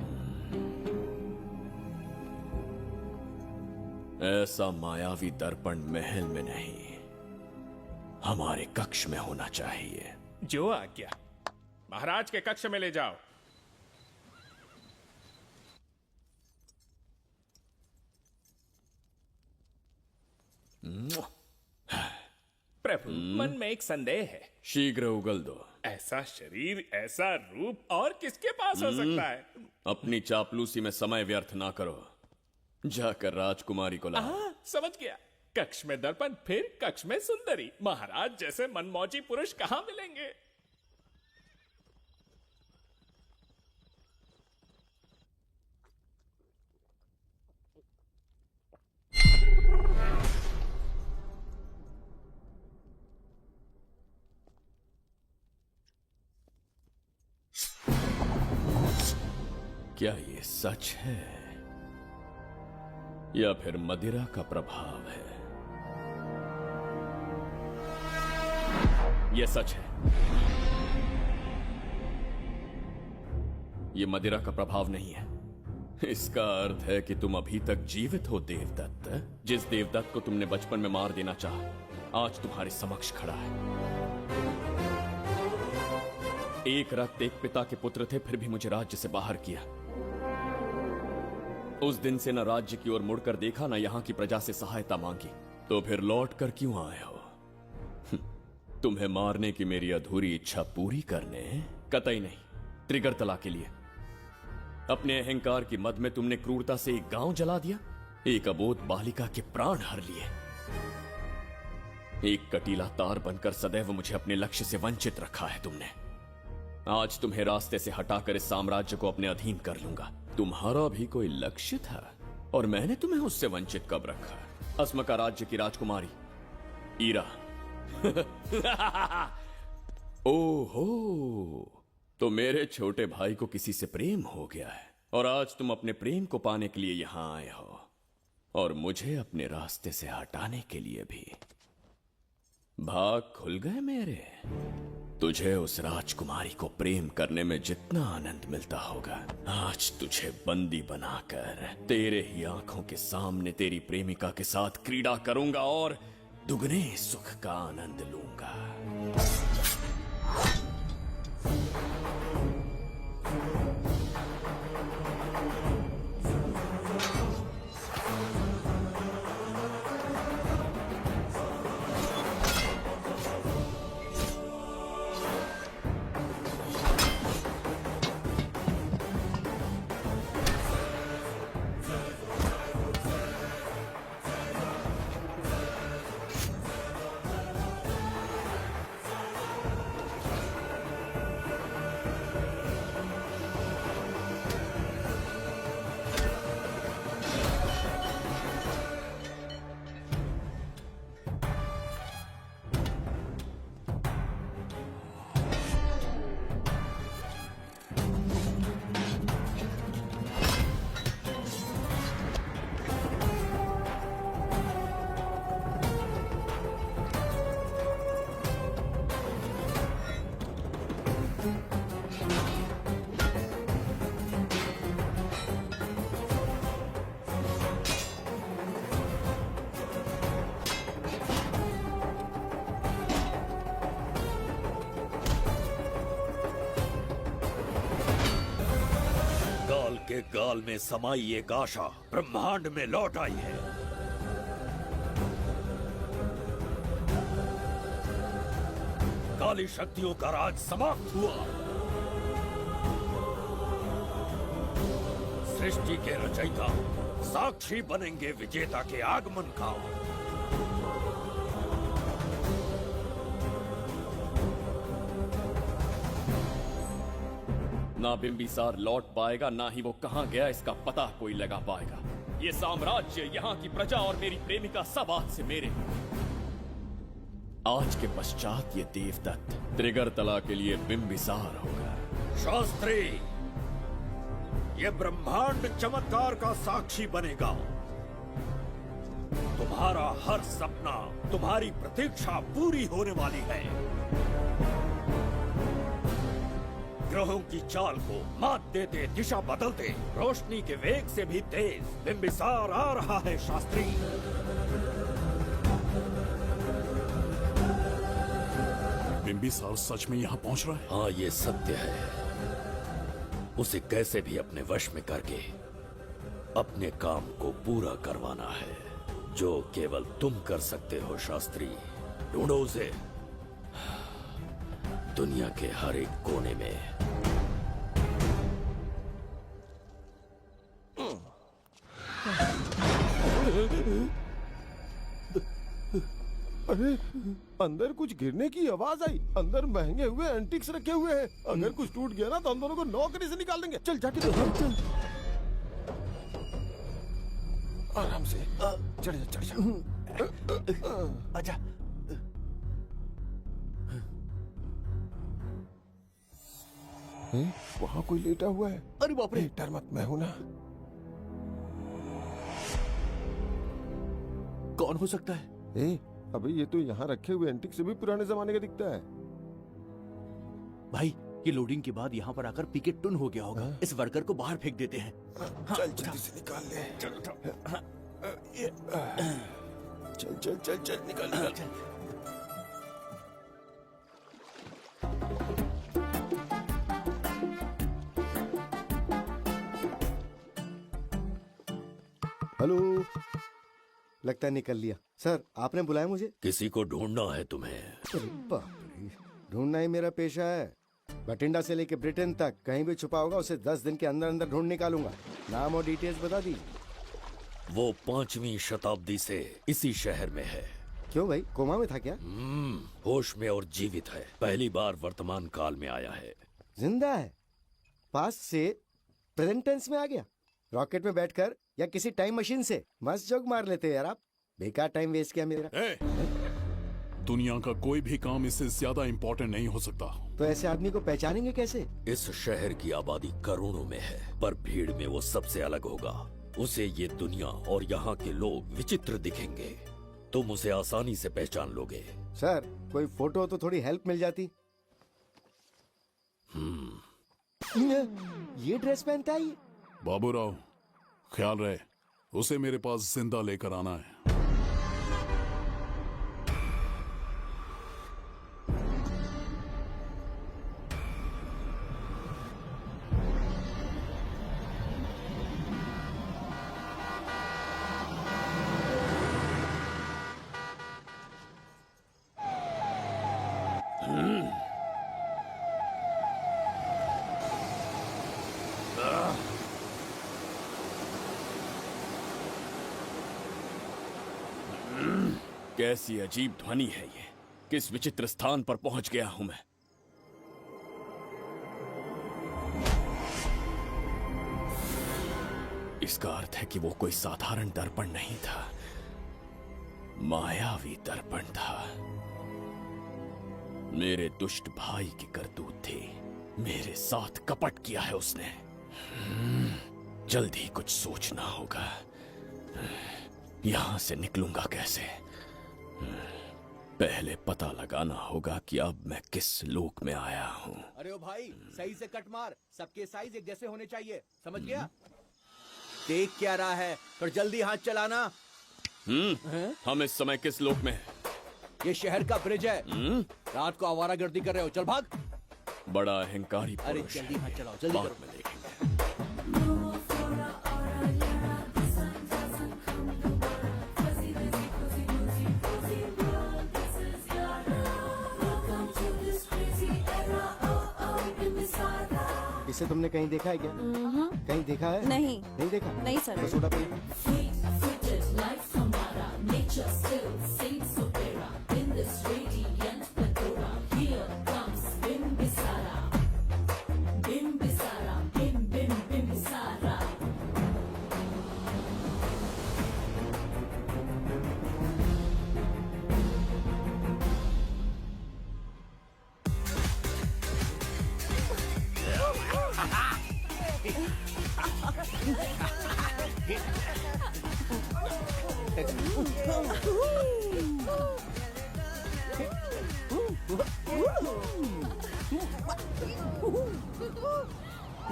ऐसा मायावी दर्पण महल में नहीं, हमारे कक्ष में होना चाहिए। जो आज्ञा। महाराज के कक्ष में ले जाओ। प्रभु, मन में एक संदेह है। शीघ्र उगल दो। ऐसा शरीर, ऐसा रूप और किसके पास हो सकता है? अपनी चापलूसी में समय व्यर्थ ना करो। जाकर राजकुमारी को लाओ। समझ गया। कक्ष में दर्पण, फिर कक्ष में सुंदरी। महाराज जैसे मनमौजी पुरुष कहाँ मिलेंगे? क्या ये सच है या फिर मदिरा का प्रभाव है? यह सच है। यह मदिरा का प्रभाव नहीं है। इसका अर्थ है कि तुम अभी तक जीवित हो देवदत्त। जिस देवदत्त को तुमने बचपन में मार देना चाहा, आज तुम्हारे समक्ष खड़ा है। एक रक्त एक पिता के पुत्र थे, फिर भी मुझे राज्य से बाहर किया। उस दिन से न राज्य की ओर मुड़कर देखा, न यहां की प्रजा से सहायता मांगी। तो फिर लौट कर क्यों आए हो? तुम्हें मारने की मेरी अधूरी इच्छा पूरी करने? कतई नहीं। त्रिगर्तला के लिए। अपने अहंकार की मद में तुमने क्रूरता से एक गांव जला दिया, एक अबोध बालिका के प्राण हर लिए। एक कटीला तार बनकर सदैव मुझे अपने लक्ष्य से वंचित रखा है तुमने। आज तुम्हें रास्ते से हटाकर इस साम्राज्य को अपने अधीन कर लूंगा। तुम्हारा भी कोई लक्ष्य था और मैंने तुम्हें उससे वंचित कब रखा? अस्मका राज्य की राजकुमारी ईरा। ओहो, तो मेरे छोटे भाई को किसी से प्रेम हो गया है और आज तुम अपने प्रेम को पाने के लिए यहां आए हो और मुझे अपने रास्ते से हटाने के लिए भी। भाग खुल गए मेरे। तुझे उस राजकुमारी को प्रेम करने में जितना आनंद मिलता होगा, आज तुझे बंदी बनाकर तेरे ही आंखों के सामने तेरी प्रेमिका के साथ क्रीड़ा करूंगा और दुगने सुख का आनंद लूंगा। के गाल में समाई एक आशा ब्रह्मांड में लौट आई है। काली शक्तियों का राज समाप्त हुआ। सृष्टि के रचयिता साक्षी बनेंगे विजेता के आगमन का। ना बिंबिसार लौट पाएगा, ना ही वो कहां गया इसका पता कोई लगा पाएगा। ये साम्राज्य, यहाँ की प्रजा और मेरी प्रेमिका सब आज से मेरे। आज के पश्चात ये देवदत्त त्रिगर्तला के लिए बिंबिसार होगा। शास्त्री, ये ब्रह्मांड चमत्कार का साक्षी बनेगा। तुम्हारा हर सपना, तुम्हारी प्रतीक्षा पूरी होने वाली है। ग्रहों की चाल को मात देते, दिशा बदलते, रोशनी के वेग से भी तेज बिंबिसार आ रहा है। शास्त्री, बिंबिसार सच में यहाँ पहुँच रहा है? हाँ, ये सत्य है। उसे कैसे भी अपने वश में करके अपने काम को पूरा करवाना है, जो केवल तुम कर सकते हो। शास्त्री, ढूंढो उसे दुनिया के हर एक कोने में। अरे, अंदर कुछ गिरने की आवाज आई। अंदर महंगे हुए एंटिक्स रखे हुए हैं। अगर कुछ टूट गया ना तो हम दोनों को नौकरी से निकाल देंगे। चल जाके देखो। चल आराम से चढ़ जा, चढ़ जा। आजा। वहाँ कोई लेटा हुआ है। अरे बाप रे, डर मत, मैं हूं ना। कौन हो सकता है? अबे ये तो यहाँ रखे हुए एंटीक से भी पुराने जमाने का दिखता है। भाई ये लोडिंग के बाद यहाँ पर आकर पिकेट टुन हो गया होगा। इस वर्कर को बाहर फेंक देते हैं। चल जल्दी से निकाल ले। चल चल चल चल निकाल निकाल। हेलो, लगता है निकल लिया। सर आपने बुलाया मुझे? किसी को ढूंढना है तुम्हें। अरे बाप रे, ढूंढना ही मेरा पेशा है। बठिंडा से लेके ब्रिटेन तक कहीं भी छुपा होगा उसे 10 दिन के अंदर अंदर ढूंढ निकालूंगा। नाम और डिटेल्स बता दी। वो 5वीं शताब्दी से इसी शहर में है। क्यों भाई, कोमा में था क्या? होश में और जीवित है। पहली बार वर्तमान काल में आया है। जिंदा है? पास्ट से प्रेजेंट टेंस में आ गया? रॉकेट में बैठकर या किसी टाइम मशीन से? मस्त जोक मार लेते यार आप। बेकार टाइम वेस्ट किया मेरा। दुनिया का कोई भी काम इससे ज्यादा इम्पोर्टेंट नहीं हो सकता। तो ऐसे आदमी को पहचानेंगे कैसे? इस शहर की आबादी करोड़ों में है, पर भीड़ में वो सबसे अलग होगा। उसे ये दुनिया और यहाँ के लोग विचित्र दिखेंगे। तुम उसे आसानी से पहचान लोगे। सर कोई फोटो हो तो थोड़ी हेल्प मिल जाती। ये ड्रेस पहनता है ये? बाबूराव, ख्याल रहे, उसे मेरे पास जिंदा लेकर आना है। कैसी अजीब ध्वनि है ये। किस विचित्र स्थान पर पहुंच गया हूं मैं। इसका अर्थ है कि वो कोई साधारण दर्पण नहीं था, मायावी दर्पण था। मेरे दुष्ट भाई की करतूत थी। मेरे साथ कपट किया है उसने। जल्दी कुछ सोचना होगा। यहां से निकलूंगा कैसे? पहले पता लगाना होगा कि अब मैं किस लोक में आया हूँ। अरे ओ भाई, सही से कट मार। सबके साइज एक जैसे होने चाहिए, समझ गया? देख क्या रहा है, पर जल्दी हाथ चलाना। हम इस समय किस लोक में हैं? ये शहर का ब्रिज है। रात को आवारागर्दी कर रहे हो, चल भाग। बड़ा अहंकारी अरे पुरुष जल्दी है। हाथ चलाओ, जल्दी बाद करो। में देखेंगे। इसे तुमने कहीं देखा है क्या? कहीं देखा है? नहीं। नहीं देखा? नहीं सर। तो सोडा पी।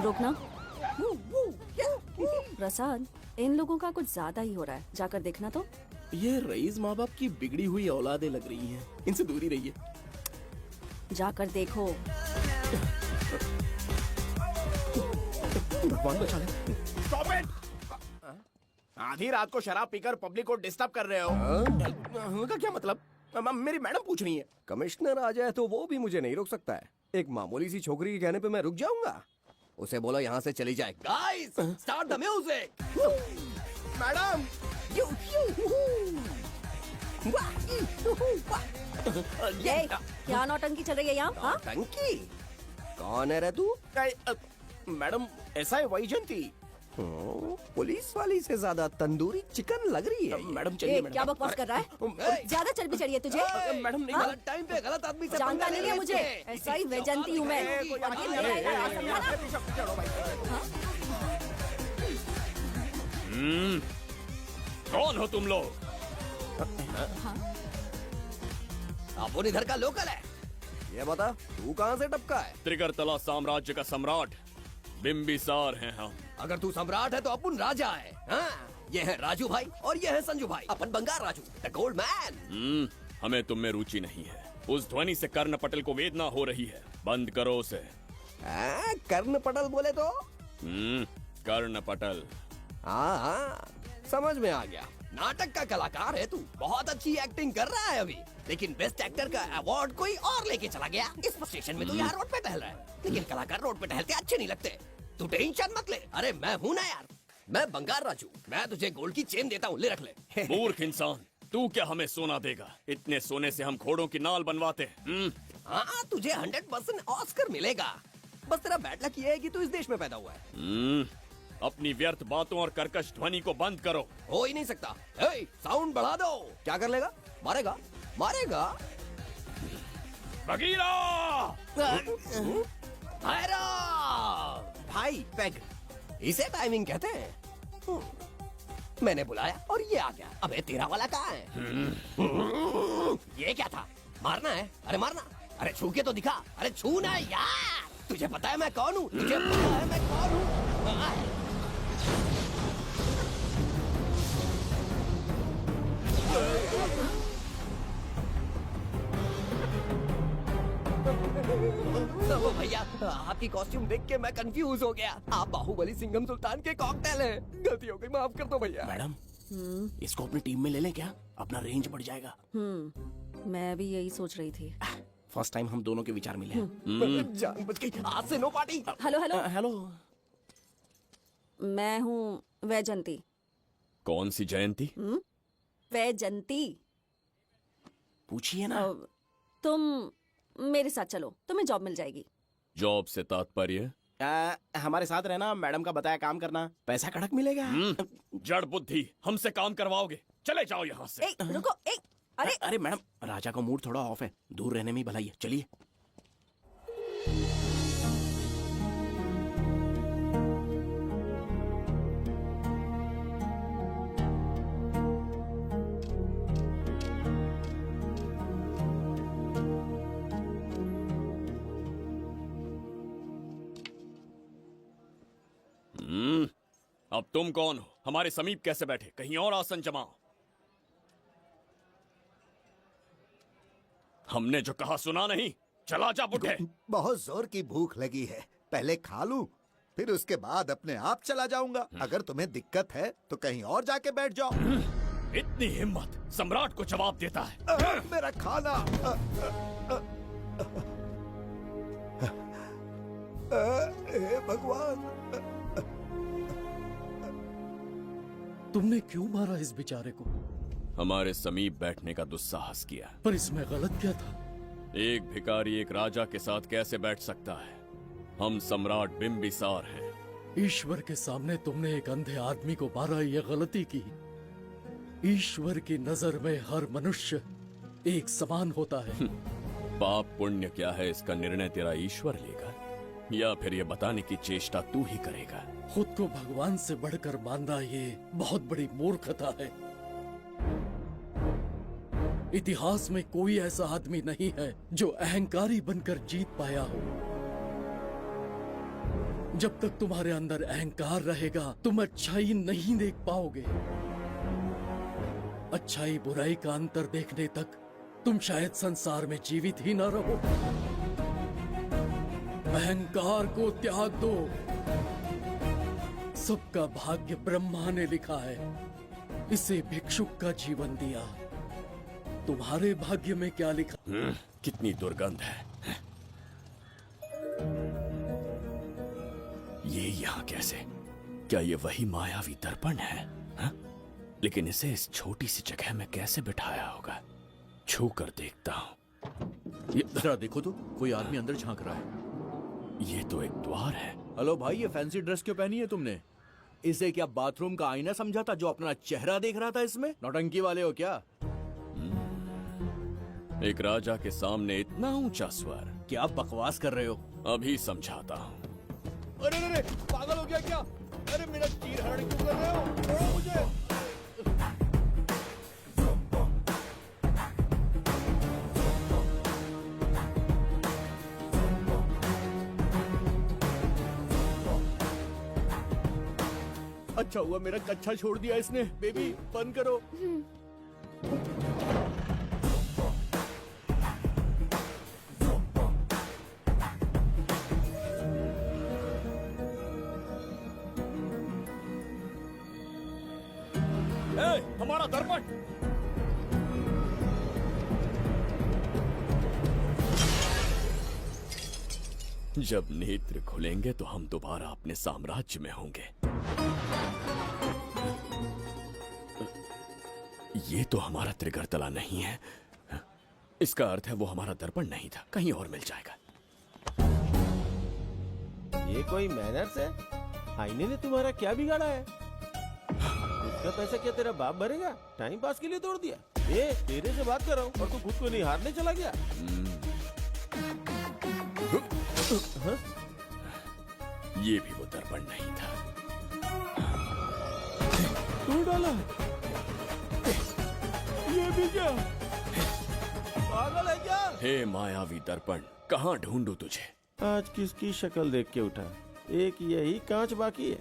रुकना। प्रसाद, इन लोगों का कुछ ज्यादा ही हो रहा है। जाकर देखना तो। ये रईस माँ बाप की बिगड़ी हुई औलादें लग रही हैं। इनसे दूरी रहिए। जाकर देखो। भगवान बचा ले। Stop it! आधी रात को शराब पीकर पब्लिक को डिस्टर्ब कर रहे हो। का क्या मतलब? मेरी मैडम पूछ रही है। कमिश्नर आ जाए तो वो भी मुझे नहीं रोक सकता है। एक मामूली सी छोकरी के कहने पे मैं रुक जाऊंगा? उसे बोलो यहाँ से चली जाए। Guys, start the music. Madam, ये क्या नौटंकी चल रही है यहाँ? हाँ? टंकी? कौन है रे तू? मैडम, ऐसा है वैजयंती। पुलिस वाली से ज्यादा तंदूरी चिकन लग रही है। मैडम चलिए। मैडम क्या बकवास कर रहा है? ज्यादा चर्बी चढ़ी है तुझे? मैडम नहीं, हाँ? गलत टाइम पे गलत आदमी से जानता पंगा नहीं ले है मुझे, लेते। ऐसा ही वैजंती हूँ मैं। और ये नहीं आएगा, याद समझा ना? कौन हो तुम लोग? अपन इधर का लोकल है। ये बता तू कहाँ से टपका है? त्रिगर्तला साम्राज्य का सम्राट बिम्बिसार हैं हम। अगर तू सम्राट है तो अपन राजा है। हाँ? ये है राजू भाई और ये है संजू भाई, अपन बंगार राजू, द गोल्ड मैन। हमें तुम में रुचि नहीं है। उस ध्वनि से कर्ण पटल को वेदना हो रही है, बंद करो उसे। कर्ण पटल बोले तो? कर्ण पटल। हाँ हाँ समझ में आ गया। नाटक का कलाकार है तू, बहुत अच्छी एक्टिंग कर रहा है अभी, लेकिन बेस्ट एक्टर का अवार्ड कोई और लेके चला गया। इस स्टेशन में तो यहाँ रोड पे टहल रहा है, लेकिन कलाकार रोड पे टहलते अच्छे नहीं लगते। तू टेंशन मत ले। अरे मैं हूँ ना यार, मैं बंगार राजू, मैं तुझे गोल्ड की चेन देता हूँ, ले रख ले। मूर्ख इंसान, तू क्या हमें सोना देगा? इतने सोने से हम घोड़ों की नाल बनवाते। हाँ तुझे 100% ऑस्कर मिलेगा। बस तेरा बैड लक ये है कि तू इस देश में पैदा हुआ है। अपनी व्यर्थ बातों और कर्कश ध्वनि को बंद करो। हो ही नहीं सकता। साउंड बढ़ा दो। क्या कर लेगा? मारेगा मारेगा। बगीरा भाई पैग, इसे टाइमिंग कहते हैं। मैंने बुलाया और ये आ गया। अबे तेरा वाला कहाँ है? ये क्या था? मारना है? अरे मारना। अरे छू के तो दिखा। अरे छू ना यार। तुझे पता है मैं कौन हूँ? तुझे पता है मैं कौन हूँ? तो भैया आपकी कॉस्ट्यूम देख के मैं कंफ्यूज हो गया। आप बाहुबली सिंघम सुल्तान के कॉकटेल हैं। गलती हो गई, माफ कर दो भैया। मैडम इसको अपनी टीम में ले लें क्या? अपना रेंज बढ़ जाएगा। मैं भी यही सोच रही थी। फर्स्ट टाइम हम दोनों के विचार मिले। जान बच गई। आज से no party. Hello hello hello. मैं हूँ वैजंती। कौन सी जयंती? वैजंती। पूछिए ना। तुम मेरे साथ चलो, तुम्हें जॉब मिल जाएगी। जॉब से तात्पर्य? हमारे साथ रहना, मैडम का बताया काम करना, पैसा कड़क मिलेगा। जड़ बुद्धि, हमसे काम करवाओगे? चले जाओ यहाँ से। रुको। अरे मैडम, राजा का मूड थोड़ा ऑफ है, दूर रहने में ही भलाई है। चलिए। अब तुम कौन हो? हमारे समीप कैसे बैठे? कहीं और आसन जमाओ। हमने जो कहा सुना नहीं? चला जा बुढ़े। बहुत जोर की भूख लगी है, पहले खा लूं, फिर उसके बाद अपने आप चला जाऊंगा। अगर तुम्हें दिक्कत है तो कहीं और जाके बैठ जाओ। इतनी हिम्मत, सम्राट को जवाब देता है। मेरा खाना। हे भगवान। तुमने क्यों मारा इस बेचारे को? हमारे समीप बैठने का दुस्साहस किया। पर इसमें गलत क्या था? एक भिखारी एक राजा के साथ कैसे बैठ सकता है? हम सम्राट बिम्बिसार हैं। ईश्वर के सामने तुमने एक अंधे आदमी को मारा, ये गलती की। ईश्वर की नजर में हर मनुष्य एक समान होता है। पाप पुण्य क्या है इसका निर्णय तेरा ईश्वर लेगा, या फिर ये बताने की चेष्टा तू ही करेगा? खुद को भगवान से बढ़कर मानना ये बहुत बड़ी मूर्खता है। इतिहास में कोई ऐसा आदमी नहीं है जो अहंकारी बनकर जीत पाया हो। जब तक तुम्हारे अंदर अहंकार रहेगा तुम अच्छाई नहीं देख पाओगे। अच्छाई बुराई का अंतर देखने तक तुम शायद संसार में जीवित ही न रहो। अहंकार को त्याग दो। सबका भाग्य ब्रह्मा ने लिखा है, इसे भिक्षुक का जीवन दिया। तुम्हारे भाग्य में क्या लिखा? कितनी दुर्गंध है। ये यहाँ कैसे? क्या ये वही मायावी दर्पण है? हा? लेकिन इसे इस छोटी सी जगह में कैसे बिठाया होगा? छू कर देखता हूँ। ये जरा देखो तो, कोई आदमी अंदर झांक रहा है। ये तो एक द्वार है। हेलो भाई, ये फैंसी ड्रेस क्यों पहनी है तुमने? इसे क्या बाथरूम का आईना समझा था जो अपना चेहरा देख रहा था इसमें? नौटंकी वाले हो क्या? एक राजा के सामने इतना ऊंचा स्वर। क्या बकवास कर रहे हो? अभी समझाता हूँ। अरे अरे पागल हो गया क्या? अरे मेरा चीर हरण क्यों कर रहे हो? छोड़ो मुझे। अच्छा हुआ मेरा कच्छा छोड़ दिया इसने। बेबी बंद करो। हमारा दर्पण। जब नेत्र खुलेंगे तो हम दोबारा अपने साम्राज्य में होंगे। ये तो हमारा त्रिगर्तला नहीं है। इसका अर्थ है वो हमारा दर्पण नहीं था, कहीं और मिल जाएगा। ये कोई मैनर्स है? आईने ने तुम्हारा क्या बिगाड़ा है? उसका पैसा क्या तेरा बाप भरेगा? टाइम पास के लिए तोड़ दिया। ये तेरे से बात कर रहा हूँ और तू खुद को नहीं हारने चला गया। हाँ? ये भी वो दर्पण नहीं था। तू डाला? ये भी क्या? पागल है क्या? हे मायावी दर्पण, कहाँ ढूंढूं तुझे? आज किसकी शक्ल देख के उठा? एक यही कांच बाकी है।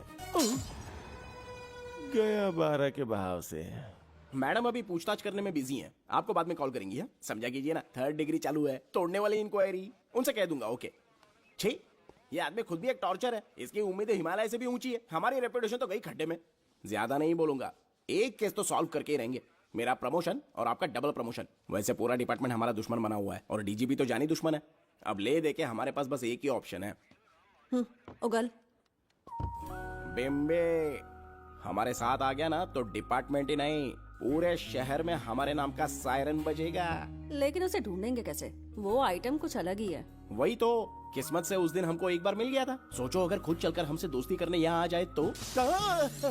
गया 12 के बहाव से। मैडम अभी पूछताछ करने में बिजी हैं। आपको बाद में कॉल करेंगी। है समझा कीजिए ना, 3rd डिग्री चालू है। तोड़ने वाली इंक्वायरी उनसे कह दूंगा। ओके। छी, ये आदमी खुद भी एक टॉर्चर है। इसकी उम्मीदें हिमालय से भी ऊंची है। हमारी रेपुटेशन तो गई खड्डे में। ज्यादा नहीं बोलूंगा, एक केस तो सॉल्व करके ही रहेंगे। मेरा प्रमोशन और आपका डबल प्रमोशन। वैसे पूरा डिपार्टमेंट हमारा दुश्मन बना हुआ है और डीजीपी तो जानी दुश्मन है। अब ले दे के हमारे पास बस एक ही ऑप्शन है। उगल बिम्बे हमारे साथ आ गया ना तो डिपार्टमेंट ही नहीं, पूरे शहर में हमारे नाम का सायरन बजेगा। लेकिन उसे ढूंढेंगे कैसे? वो आइटम कुछ अलग ही है। वही तो, किस्मत से उस दिन हमको एक बार मिल गया था। सोचो अगर खुद चलकर हमसे दोस्ती करने यहाँ आ जाए तो।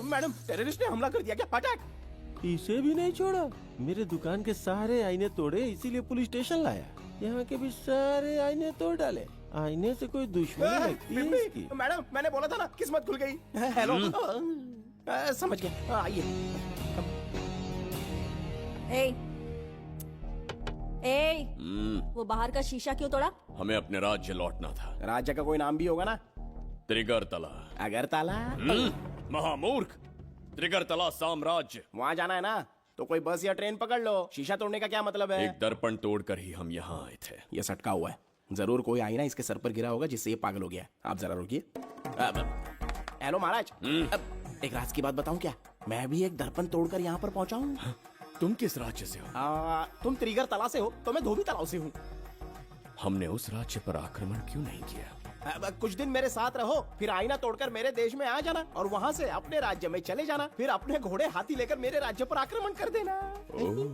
मैडम, टेररिस्ट ने हमला कर दिया क्या? फटाक। इसे भी नहीं छोड़ा। मेरे दुकान के सारे आईने तोड़े, इसीलिए पुलिस स्टेशन लाया। यहाँ के भी सारे आईने तोड़ डाले। आईने से कोई दुश्मनी लगती है इसकी? मैडम, मैंने बोला था ना, किस्मत खुल गई। हेलो। समझ गया, आइए। वो बाहर का शीशा क्यों तोड़ा? हमें अपने राज्य लौटना था। राज्य का कोई नाम भी होगा ना? त्रिगर्तला। अगरतला? महामूर्ख, त्रिगर्तला साम्राज्य। वहाँ जाना है ना तो कोई बस या ट्रेन पकड़ लो। शीशा तोड़ने का क्या मतलब है? एक दर्पण तोड़कर ही हम यहाँ आए थे। ये सटका हुआ है, जरूर कोई आईना इसके सर पर गिरा होगा जिससे ये पागल हो गया। आप जरा रुकिए। हेलो महाराज, एक राज की बात बताऊं क्या? मैं भी एक दर्पण तोड़कर यहाँ पर पहुँचा हूँ। तुम किस राज्य से हो? तुम त्रिगर्तला से हो तो मैं धोबी तालाब से हूँ। हमने उस राज्य पर आक्रमण क्यों नहीं किया? कुछ दिन मेरे साथ रहो, फिर आईना तोड़कर मेरे देश में आ जाना और वहाँ से अपने राज्य में चले जाना। फिर अपने घोड़े हाथी लेकर मेरे राज्य पर आक्रमण कर देना। ओह,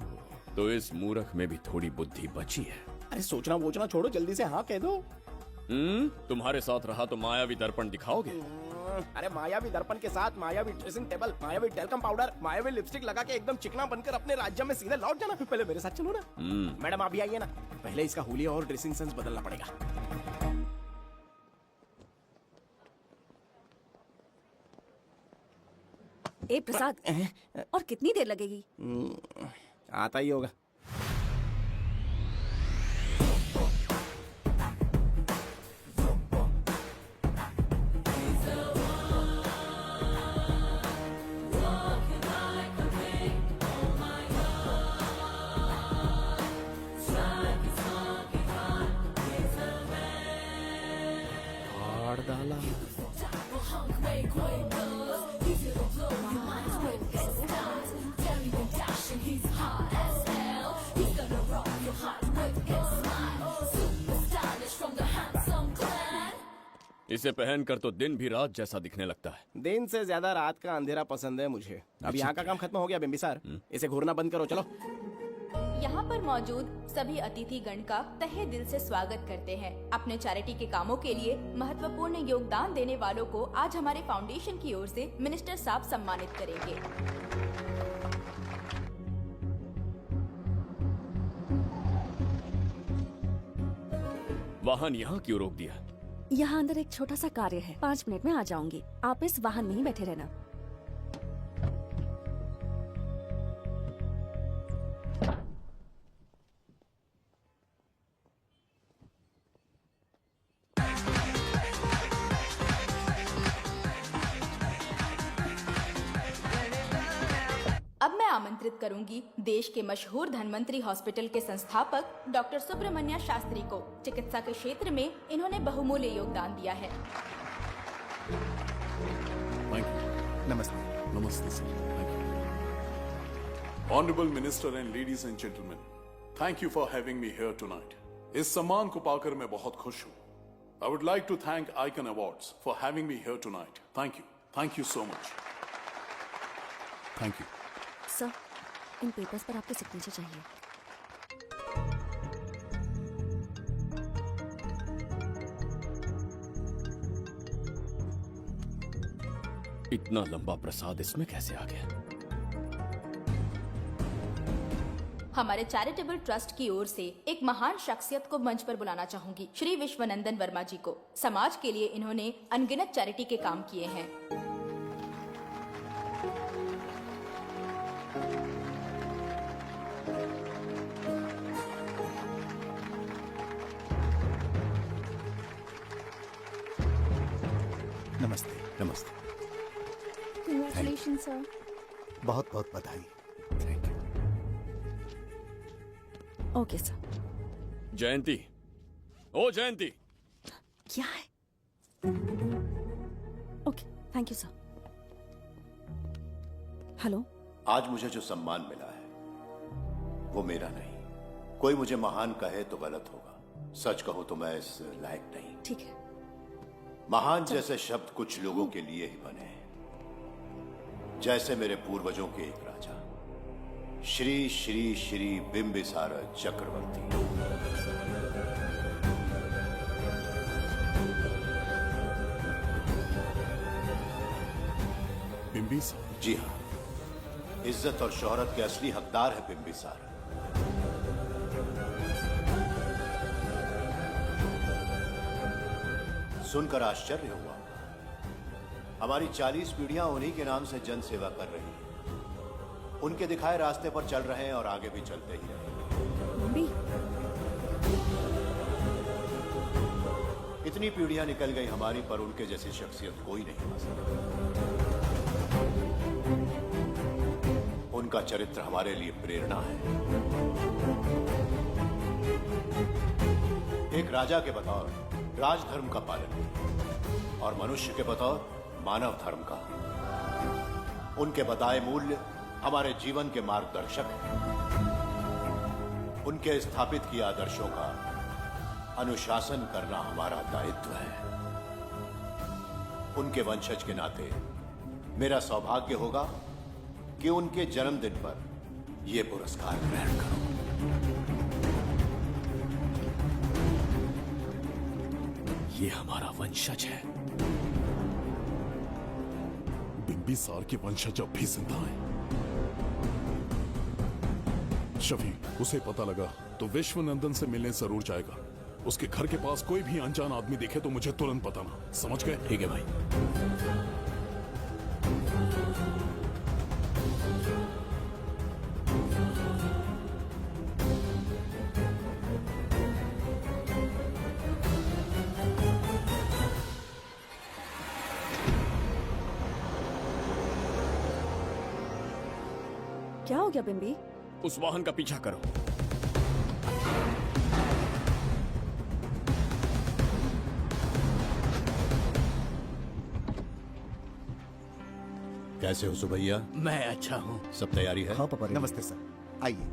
तो इस मूर्ख में भी थोड़ी बुद्धि बची है। अरे सोचना वोचना छोड़ो, जल्दी से हाँ कह दो। तुम्हारे साथ रहा तो मायावी दर्पण दिखाओगे? अरे मायावी दर्पण के साथ मायावी ड्रेसिंग टेबल, मायावी टेल्कम पाउडर, मायावी लिपस्टिक लगा के एकदम चिकना बनकर अपने राज्य में सीधे लौट जाना। पहले मेरे साथ चलो ना। मैडम आप भी आइए ना, पहले इसका हुलिया और ड्रेसिंग सेंस बदलना पड़ेगा। ए प्रसाद, और कितनी देर लगेगी? आता ही होगा। इसे पहनकर तो दिन भी रात जैसा दिखने लगता है। दिन से ज्यादा रात का अंधेरा पसंद है मुझे। अब यहाँ का काम खत्म हो गया बिम्बिसार, इसे घूरना बंद करो। चलो। यहाँ पर मौजूद सभी अतिथिगण का तहे दिल से स्वागत करते हैं। अपने चैरिटी के कामों के लिए महत्वपूर्ण योगदान देने वालों को आज हमारे फाउंडेशन की ओर से मिनिस्टर साहब सम्मानित करेंगे। वाहन यहाँ क्यों रोक दिया? यहाँ अंदर एक छोटा सा कार्य है, 5 मिनट में आ जाऊंगी। आप इस वाहन में ही बैठे रहना। अब मैं आमंत्रित करूंगी देश के मशहूर धन्वंतरी हॉस्पिटल के संस्थापक डॉक्टर सुब्रमण्य शास्त्री को। चिकित्सा के क्षेत्र में इन्होंने बहुमूल्य योगदान दिया है। नमस्ते। नमस्ते सर। Thank you. Honourable minister and ladies and gentleman, thank you for having me here tonight. इस सम्मान को पाकर मैं बहुत खुश हूँ। I would like to thank Icon Awards for having me here tonight. Thank you so much. Thank you. Sir, इन पेपर्स पर आपके सिग्नेचर चाहिए। इतना लंबा प्रसाद इसमें कैसे आ गया? हमारे चैरिटेबल ट्रस्ट की ओर से एक महान शख्सियत को मंच पर बुलाना चाहूंगी, श्री विश्वनंदन वर्मा जी को। समाज के लिए इन्होंने अनगिनत चैरिटी के काम किए हैं। नमस्ते। नमस्ते। Congratulations, sir. बहुत बहुत बधाई। Okay sir. जयंती, ओ जयंती। क्या है? Okay, thank you sir. Hello. आज मुझे जो सम्मान मिला है वो मेरा नहीं। कोई मुझे महान कहे तो गलत होगा, सच कहो तो मैं इस लायक नहीं। ठीक है। महान जैसे शब्द कुछ लोगों के लिए ही बने हैं, जैसे मेरे पूर्वजों के एक राजा श्री श्री श्री बिंबिसार चक्रवर्ती। बिंबिसार? जी हाँ, इज्जत और शोहरत के असली हकदार है बिंबिसार। सुनकर आश्चर्य हुआ। हमारी 40 पीढ़ियां उन्हीं के नाम से जन सेवा कर रही हैं। उनके दिखाए रास्ते पर चल रहे हैं और आगे भी चलते ही रहेंगे। इतनी पीढ़ियां निकल गई हमारी, पर उनके जैसी शख्सियत कोई नहीं आ सकती। उनका चरित्र हमारे लिए प्रेरणा है। एक राजा के बतौर राजधर्म का पालन किया और मनुष्य के बतौर मानव धर्म का। उनके बताए मूल्य हमारे जीवन के मार्गदर्शक हैं। उनके स्थापित किए आदर्शों का अनुशासन करना हमारा दायित्व है। उनके वंशज के नाते मेरा सौभाग्य होगा कि उनके जन्मदिन पर यह पुरस्कार ग्रहण करूं। ये हमारा वंशज है। बिंबिसार के वंशज अब भी जिंदा हैं। शफी, उसे पता लगा तो विश्वनंदन से मिलने जरूर जाएगा। उसके घर के पास कोई भी अनजान आदमी दिखे तो मुझे तुरंत बताना। समझ गए? ठीक है भाई। क्या हो गया बिंबी? उस वाहन का पीछा करो। कैसे हो सुभैया? मैं अच्छा हूँ। सब तैयारी है? हाँ पापा। नमस्ते सर, आइए।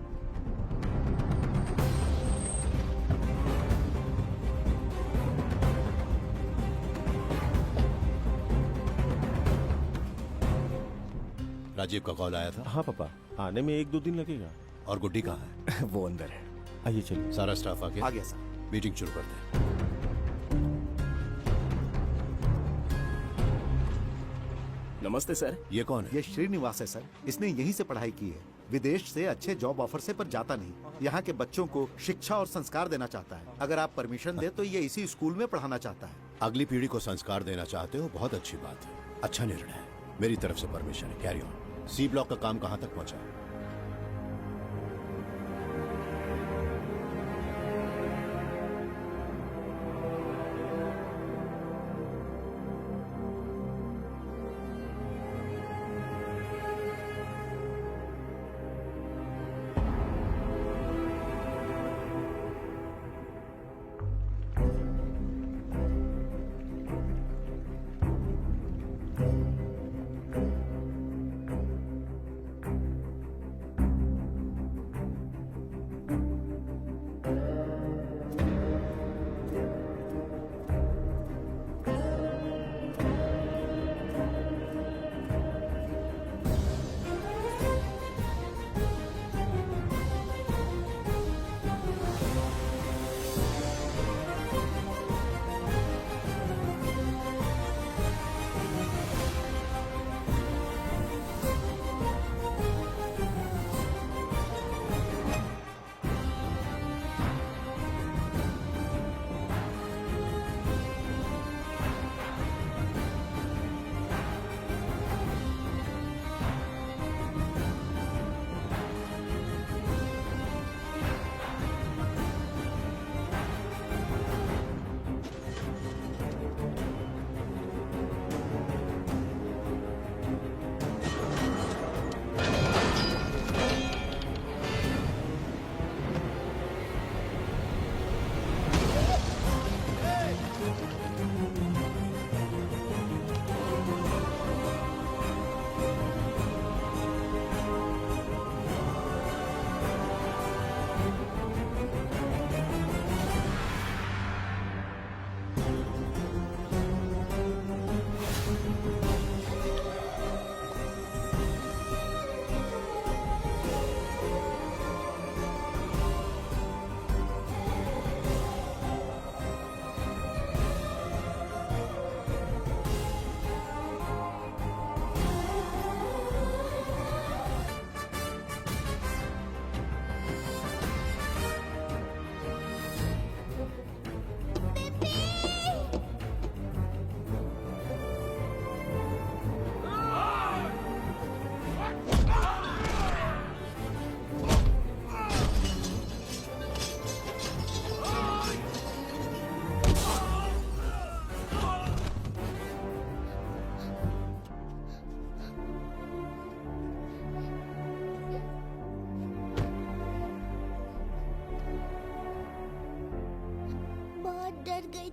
राजीव का कॉल आया था? हाँ पापा, आने में 1-2 दिन लगेगा। और गुड्डी कहाँ है? वो अंदर है। आइए चलिए। सारा स्टाफ आ गया? आ गया सर। मीटिंग शुरू करते हैं। नमस्ते सर। ये कौन है? ये श्रीनिवास है सर। इसने यहीं से पढ़ाई की है। विदेश से अच्छे जॉब ऑफर से पर जाता नहीं। यहाँ के बच्चों को शिक्षा और संस्कार देना चाहता है। अगर आप परमिशन दे तो ये इसी स्कूल में पढ़ाना चाहता है। अगली पीढ़ी को संस्कार देना चाहते हो, बहुत अच्छी बात है, अच्छा निर्णय है। मेरी तरफ से परमिशन है। Carry on. सी ब्लॉक का काम कहाँ तक पहुँचा?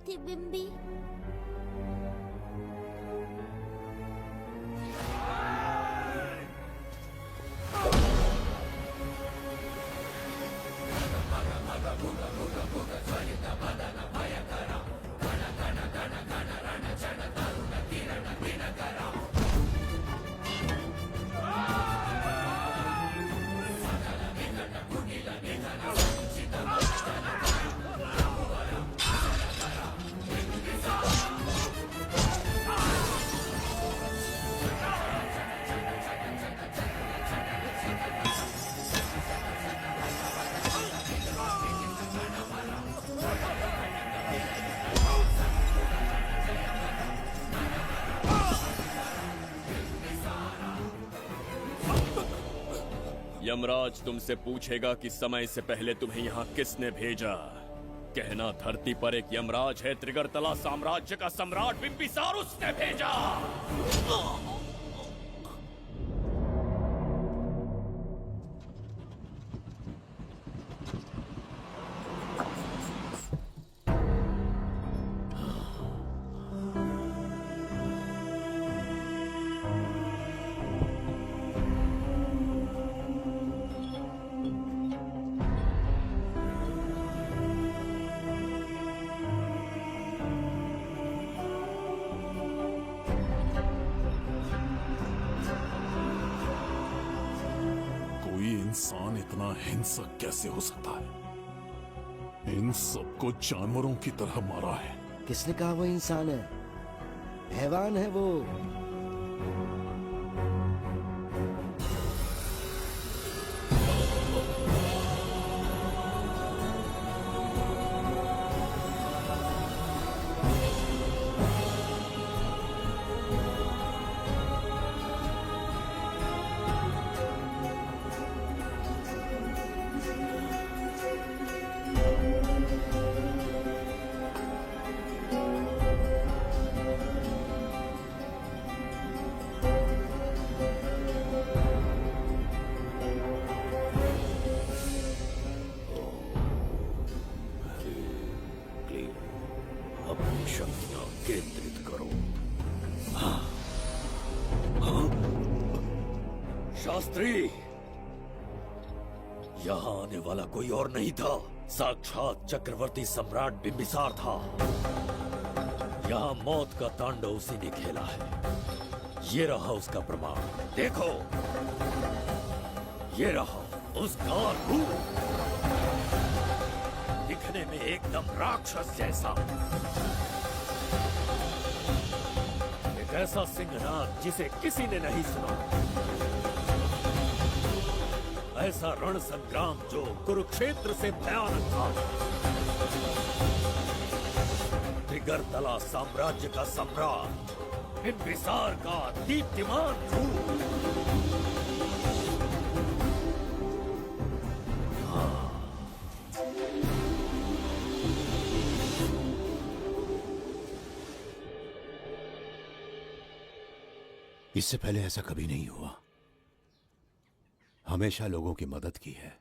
थी बिम्बी। यमराज तुमसे पूछेगा कि समय से पहले तुम्हें यहाँ किसने भेजा। कहना धरती पर एक यमराज है, त्रिगर्तला साम्राज्य का सम्राट बिम्बिसार उसने भेजा। इंसान इतना हिंसक कैसे हो सकता है? इन सबको जानवरों की तरह मारा है। किसने कहा वो इंसान है? हैवान है वो। अपनी शक्तियां केंद्रित करो। शास्त्री, यहां आने वाला कोई और नहीं था, साक्षात चक्रवर्ती सम्राट बिंबिसार था। यहां मौत का तांडव उसी ने खेला है। ये रहा उसका प्रमाण, देखो, ये रहा उसका रूप, दिखने में एकदम राक्षस जैसा। एक ऐसा सिंहनाद जिसे किसी ने नहीं सुना, ऐसा रण संग्राम जो कुरुक्षेत्र से भयानक था। त्रिगर्तला साम्राज्य का सम्राट, बिंबिसार का दीप्तिमान रूप। इससे पहले ऐसा कभी नहीं हुआ। हमेशा लोगों की मदद की है।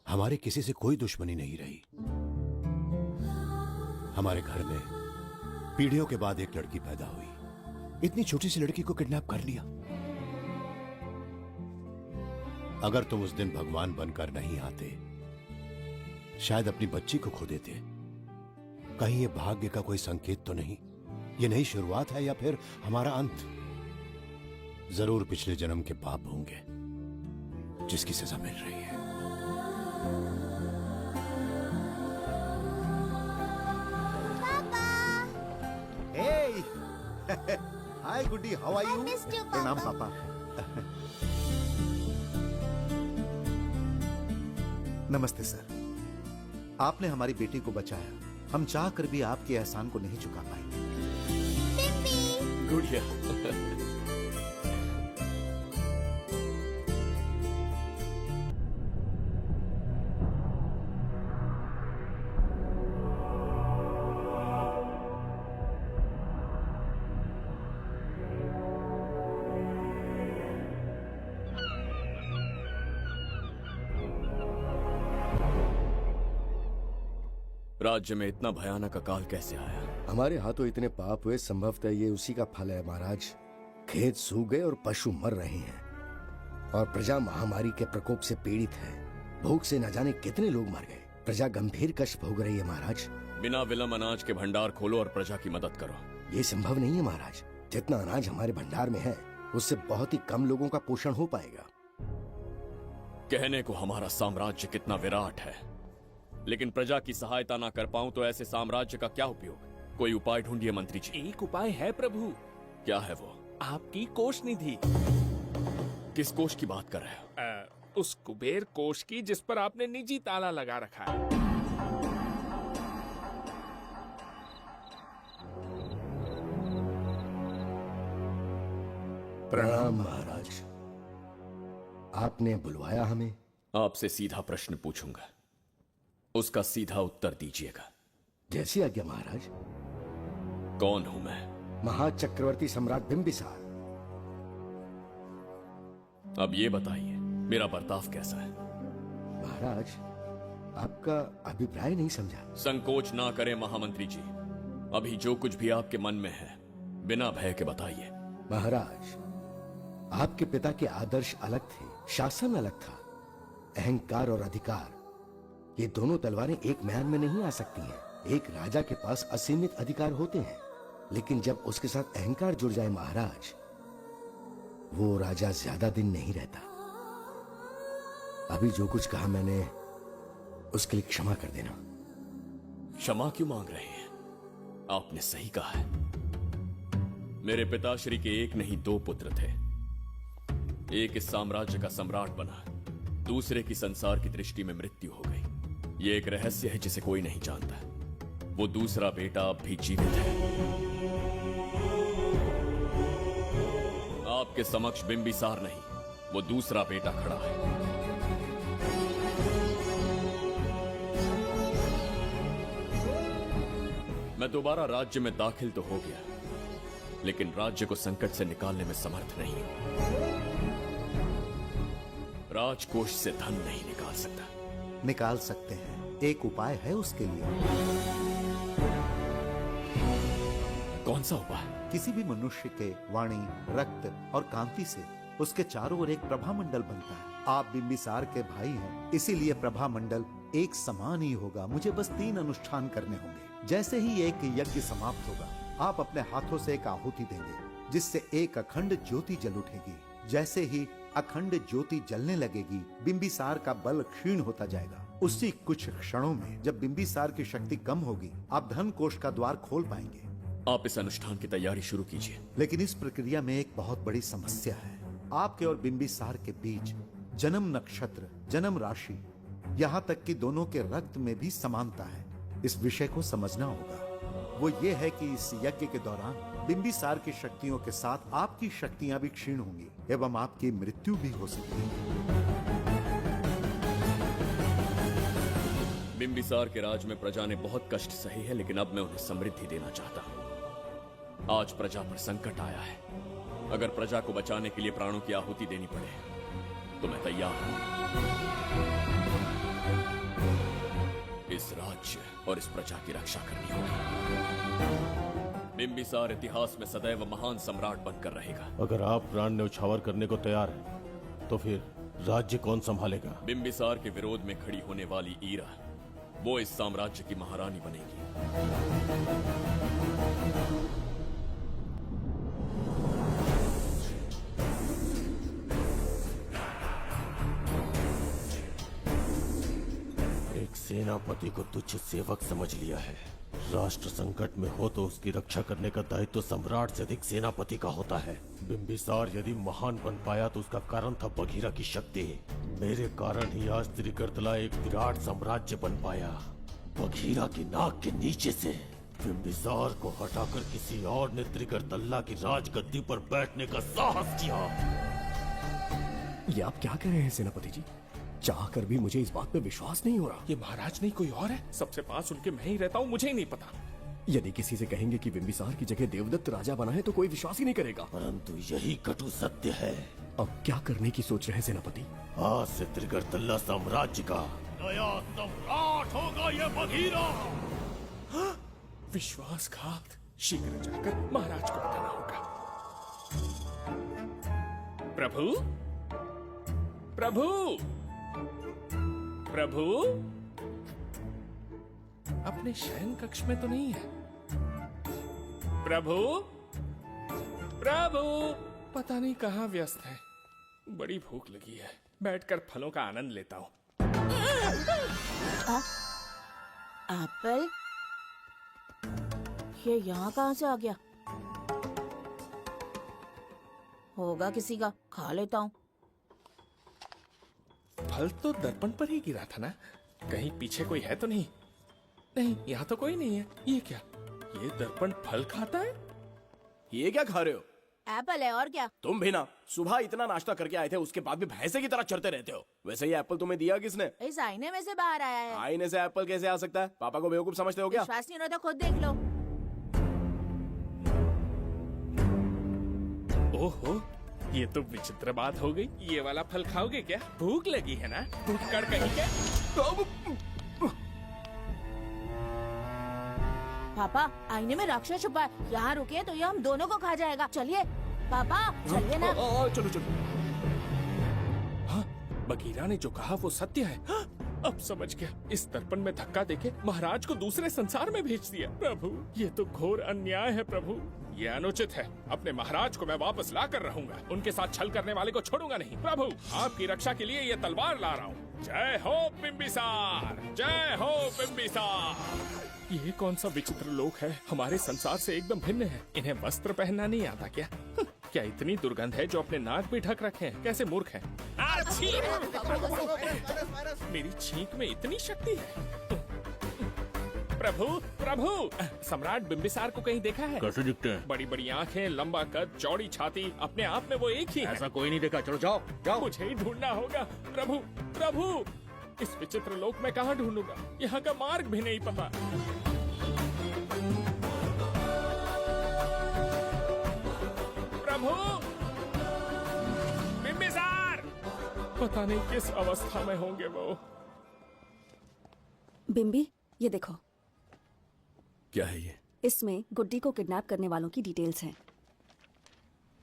हमारी किसी से कोई दुश्मनी नहीं रही। हमारे घर में पीढ़ियों के बाद एक लड़की पैदा हुई। इतनी छोटी सी लड़की को किडनैप कर लिया। अगर तुम उस दिन भगवान बनकर नहीं आते, शायद अपनी बच्ची को खो देते। कहीं ये भाग्य का कोई संकेत तो नहीं? ये नई शुरुआत है या फिर हमारा अंत? जरूर पिछले जन्म के पाप होंगे जिसकी सजा मिल रही है। हाय गुड्डी, हाउ आर यू? प्रणाम पापा। नमस्ते सर। आपने हमारी बेटी को बचाया। हम चाह कर भी आपके एहसान को नहीं चुका पाएंगे। गुड़िया, राज्य में इतना भयानक अकाल कैसे आया? हमारे हाथों इतने पाप हुए, संभवतः ये उसी का फल है महाराज। खेत सूख गए और पशु मर रहे हैं और प्रजा महामारी के प्रकोप से पीड़ित है। भूख से न जाने कितने लोग मर गए। प्रजा गंभीर कष्ट भोग रही है महाराज। बिना विलंब अनाज के भंडार खोलो और प्रजा की मदद करो। ये संभव नहीं है महाराज। जितना अनाज हमारे भंडार में है, उससे बहुत ही कम लोगों का पोषण हो पाएगा। कहने को हमारा साम्राज्य कितना विराट है, लेकिन प्रजा की सहायता ना कर पाऊं तो ऐसे साम्राज्य का क्या उपयोग? कोई उपाय ढूंढिए मंत्री जी। एक उपाय है प्रभु। क्या है वो? आपकी कोष निधि। किस कोष की बात कर रहे हो? उस कुबेर कोष की जिस पर आपने निजी ताला लगा रखा है। प्रणाम महाराज। आपने बुलवाया हमें? आपसे सीधा प्रश्न पूछूंगा, उसका सीधा उत्तर दीजिएगा। जैसी आज्ञा महाराज। कौन हूं मैं? महाचक्रवर्ती सम्राट बिंबिसार। अब ये बताइए, मेरा बर्ताव कैसा है? महाराज, आपका अभिप्राय नहीं समझा। संकोच ना करें महामंत्री जी। अभी जो कुछ भी आपके मन में है, बिना भय के बताइए। महाराज, आपके पिता के आदर्श अलग थे, शासन अलग था। अहंकार और अधिकार, ये दोनों तलवारें एक म्यान में नहीं आ सकती हैं। एक राजा के पास असीमित अधिकार होते हैं, लेकिन जब उसके साथ अहंकार जुड़ जाए महाराज, वो राजा ज्यादा दिन नहीं रहता। अभी जो कुछ कहा मैंने उसके लिए क्षमा कर देना। क्षमा क्यों मांग रहे हैं? आपने सही कहा है। मेरे पिताश्री के एक नहीं दो पुत्र थे। एक इस साम्राज्य का सम्राट बना, दूसरे की संसार की दृष्टि में मृत्यु हो गई। ये एक रहस्य है जिसे कोई नहीं जानता। वो दूसरा बेटा अब भी जीवित है। आपके समक्ष बिंबिसार नहीं, वो दूसरा बेटा खड़ा है। मैं दोबारा राज्य में दाखिल तो हो गया, लेकिन राज्य को संकट से निकालने में समर्थ नहीं हूं। राजकोष से धन नहीं निकाल सकता। निकाल सकते हैं, एक उपाय है उसके लिए। कौन सा उपाय? किसी भी मनुष्य के वाणी, रक्त और कांति से उसके चारों ओर एक प्रभामंडल बनता है। आप बिंबिसार के भाई हैं, इसीलिए प्रभामंडल एक समान ही होगा। मुझे बस 3 अनुष्ठान करने होंगे। जैसे ही एक यज्ञ समाप्त होगा, आप अपने हाथों से एक आहुति देंगे, जिससे एक अखंड ज्योति जल उठेगी। जैसे ही अखंड ज्योति जलने लगेगी, बिंबिसार का बल क्षीण होता जाएगा। उसी कुछ क्षणों में जब बिंबिसार की शक्ति कम होगी, आप धन कोष का द्वार खोल पाएंगे। आप इस अनुष्ठान की तैयारी शुरू कीजिए। लेकिन इस प्रक्रिया में एक बहुत बड़ी समस्या है। आपके और बिंबिसार के बीच जन्म नक्षत्र, जन्म राशि, यहाँ तक कि दोनों के रक्त में भी समानता है। इस विषय को समझना होगा। वो ये है कि इस यज्ञ के दौरान बिंबिसार की शक्तियों के साथ आपकी शक्तियां भी क्षीण होंगी एवं आपकी मृत्यु भी हो सकती है। बिंबिसार के राज में प्रजा ने बहुत कष्ट सहे हैं, लेकिन अब मैं उन्हें समृद्धि देना चाहता हूँ। आज प्रजा पर संकट आया है। अगर प्रजा को बचाने के लिए प्राणों की आहुति देनी पड़े तो मैं तैयार हूं। इस राज्य और इस प्रजा की रक्षा करनी होगी। बिंबिसार इतिहास में सदैव महान सम्राट बनकर रहेगा। अगर आप प्राण न्यौछावर करने को तैयार हैं, तो फिर राज्य कौन संभालेगा? बिंबिसार के विरोध में खड़ी होने वाली ईरा, वो इस साम्राज्य की महारानी बनेगी। सेनापति को तुच्छ सेवक समझ लिया है। राष्ट्र संकट में हो तो उसकी रक्षा करने का दायित्व तो सम्राट से अधिक सेनापति का होता है। बिंबिसार यदि महान बन पाया तो उसका कारण था बघीरा की शक्ति। मेरे कारण ही आज त्रिगर्तला एक विराट साम्राज्य बन पाया। बघीरा की नाक के नीचे से बिंबिसार को हटाकर किसी और ने त्रिगर्तला की राजगद्दी पर बैठने का साहस किया। ये आप क्या कह रहे हैं सेनापति जी? चाहकर भी मुझे इस बात पे विश्वास नहीं हो रहा। ये महाराज नहीं कोई और है। सबसे पास उनके मैं ही रहता हूँ, मुझे ही नहीं पता। यदि किसी से कहेंगे कि बिंबिसार की जगह देवदत्त राजा बना है तो कोई विश्वास ही नहीं करेगा। परंतु यही कटु सत्य है। अब क्या करने की सोच रहे हैं सेनापति? आज से त्रिगर्तला साम्राज्य का नया सम्राट होगा ये बघीरा। विश्वासघात। शीघ्र जाकर महाराज को बताना होगा। प्रभु, प्रभु, प्रभु, अपने शयन कक्ष में तो नहीं है। प्रभु, प्रभु, पता नहीं कहाँ व्यस्त है। बड़ी भूख लगी है, बैठकर फलों का आनंद लेता हूँ। एप्पल? ये यहाँ कहाँ से आ गया? होगा किसी का, खा लेता हूँ। फल तो दर्पण पर ही गिरा था ना? कहीं पीछे कोई है तो नहीं? नहीं, यहाँ तो कोई नहीं है। ये क्या? ये दर्पण फल खाता है? ये क्या खा रहे हो? एप्पल है और क्या? तुम भी ना सुबह इतना नाश्ता करके आए थे, उसके बाद भी भैंसे की तरह चरते रहते हो। वैसे ये एप्पल तुम्हें दिया किसने? इस आईने में से बाहर आया है। आईने से एप्पल कैसे आ सकता है? पापा को बेवकूफ समझते हो क्या? विश्वास नहीं हो रहा तो खुद देख लो। ओहो, ये तो विचित्र बात हो गई। ये वाला फल खाओगे क्या? भूख लगी है ना? भूखड़ कहीं के? पापा, आईने में राक्षस छुपा है। यहाँ रुके तो ये हम दोनों को खा जाएगा। चलिए पापा, चलिए ना। चलो चलो। हाँ, बघीरा ने जो कहा वो सत्य है। हाँ, अब समझ गया। इस दर्पण में धक्का देके महाराज को दूसरे संसार में भेज दिया। प्रभु, ये तो घोर अन्याय है। प्रभु, ये अनुचित है। अपने महाराज को मैं वापस ला कर रहूंगा। उनके साथ छल करने वाले को छोड़ूंगा नहीं। प्रभु, आपकी रक्षा के लिए ये तलवार ला रहा हूँ। जय हो बिम्बिसार, जय हो बिम्बिसार। ये कौन सा विचित्र लोक है, हमारे संसार से एकदम भिन्न है। इन्हें वस्त्र पहनना नहीं आता क्या? क्या इतनी दुर्गंध है जो अपने नाक भी ढक रखे हैं? कैसे मूर्ख हैं। मेरी छींक में इतनी शक्ति है। प्रभु, प्रभु, सम्राट बिम्बिसार को कहीं देखा है? कैसे दिखते हैं? बड़ी बड़ी आंखें, लंबा कद, चौड़ी छाती, अपने आप में वो एक ही है। ऐसा कोई नहीं देखा। चलो जाओ जाओ। मुझे ही ढूंढना होगा। प्रभु, प्रभु, इस विचित्र लोक में कहाँ ढूंढूंगा? यहाँ का मार्ग भी नहीं पता। प्रभु, बिम्बिसार, पता नहीं किस अवस्था में होंगे वो। बिम्बी, ये देखो। क्या है ये? इसमें गुड्डी को किडनैप करने वालों की डिटेल्स हैं।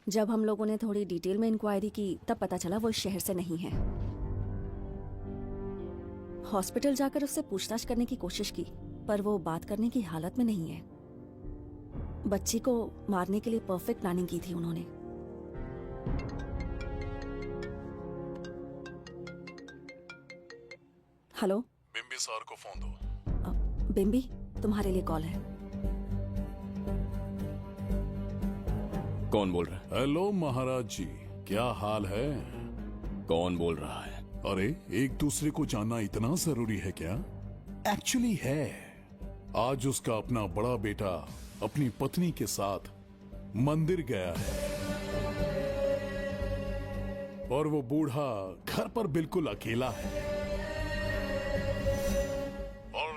जब हम लोगों ने थोड़ी डिटेल में इंक्वायरी की तब पता चला वो इस शहर से नहीं है। हॉस्पिटल जाकर उससे पूछताछ करने की कोशिश की पर वो बात करने की हालत में नहीं है। बच्ची को मारने के लिए परफेक्ट प्लानिंग की थी उन्होंने। हेलो, बिम्बिसार को फोन दो। बिम्बी, तुम्हारे लिए कॉल है। कौन बोल रहा है? हेलो महाराज जी, क्या हाल है? कौन बोल रहा है? अरे, एक दूसरे को जानना इतना जरूरी है क्या? एक्चुअली है। आज उसका अपना बड़ा बेटा अपनी पत्नी के साथ मंदिर गया है और वो बूढ़ा घर पर बिल्कुल अकेला है और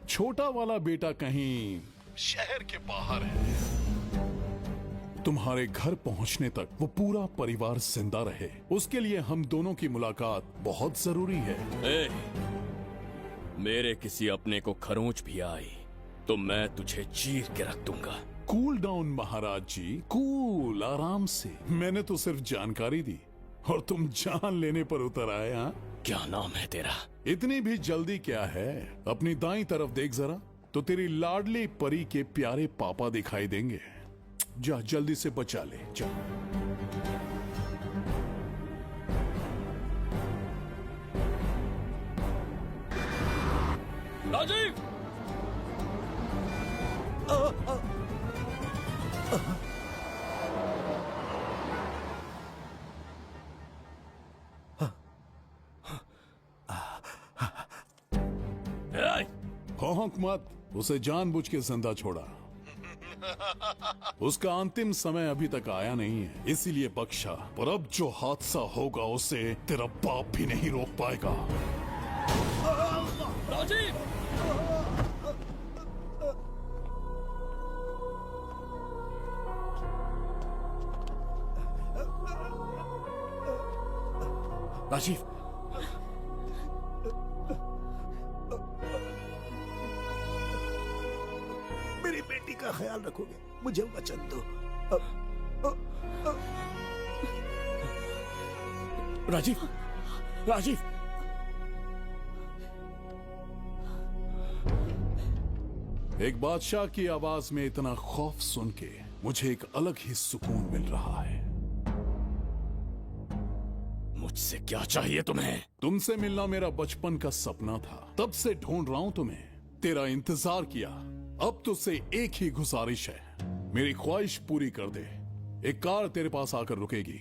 छोटा वाला बेटा कहीं शहर के बाहर है। तुम्हारे घर पहुंचने तक वो पूरा परिवार जिंदा रहे, उसके लिए हम दोनों की मुलाकात बहुत जरूरी है। मेरे किसी अपने को खरोंच भी आई तो मैं तुझे चीर के रख दूंगा। कूल डाउन महाराज जी, कूल, आराम से। मैंने तो सिर्फ जानकारी दी और तुम जान लेने पर उतर आए। हाँ, क्या नाम है तेरा? इतनी भी जल्दी क्या है? अपनी दाईं तरफ देख जरा तो तेरी लाडली परी के प्यारे पापा दिखाई देंगे। जा, जल्दी से बचा ले, जा। राजीव! भौंक मत, उसे जानबूझ के जिंदा छोड़ा। उसका अंतिम समय अभी तक आया नहीं है, इसीलिए बख्शा। पर अब जो हादसा होगा उसे तेरा बाप भी नहीं रोक पाएगा। राजीव! राजीव! मेरी बेटी का ख्याल रखोगे? मुझे वचन दो। राजीव! राजीव! एक बादशाह की आवाज में इतना खौफ सुन के मुझे एक अलग ही सुकून मिल रहा है। मुझसे क्या चाहिए तुम्हें? तुमसे मिलना मेरा बचपन का सपना था, तब से ढूंढ रहा हूं तुम्हें, तेरा इंतजार किया। अब तुझसे एक ही गुजारिश है, मेरी ख्वाहिश पूरी कर दे। एक कार तेरे पास आकर रुकेगी,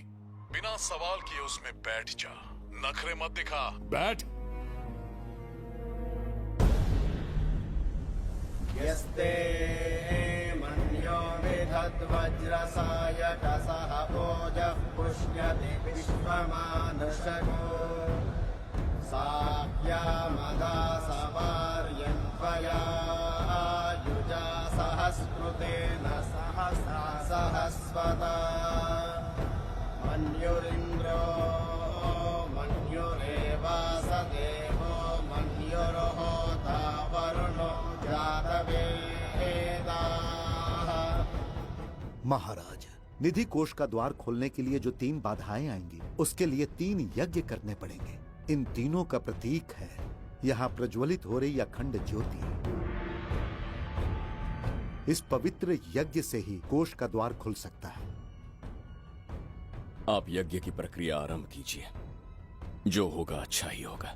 बिना सवाल किए उसमें बैठ जा, नखरे मत दिखा, बैठ। यस्ते मन्यो विधद्वज्रसायकसः ओजः पुष्यति विश्वमानुषको साक्यामदा सवार्यन्त्वया युजा सहस्कृतेन सहसा सहस्वता मन्युरिन्द्रो मन्युरेवास देवो मन्युर्होता वरुणो महाराज, निधि कोष का द्वार खोलने के लिए जो 3 बाधाएं आएंगी, उसके लिए 3 यज्ञ करने पड़ेंगे। इन तीनों का प्रतीक है यहाँ प्रज्वलित हो रही अखंड ज्योति। इस पवित्र यज्ञ से ही कोष का द्वार खुल सकता है। आप यज्ञ की प्रक्रिया आरंभ कीजिए। जो होगा अच्छा ही होगा।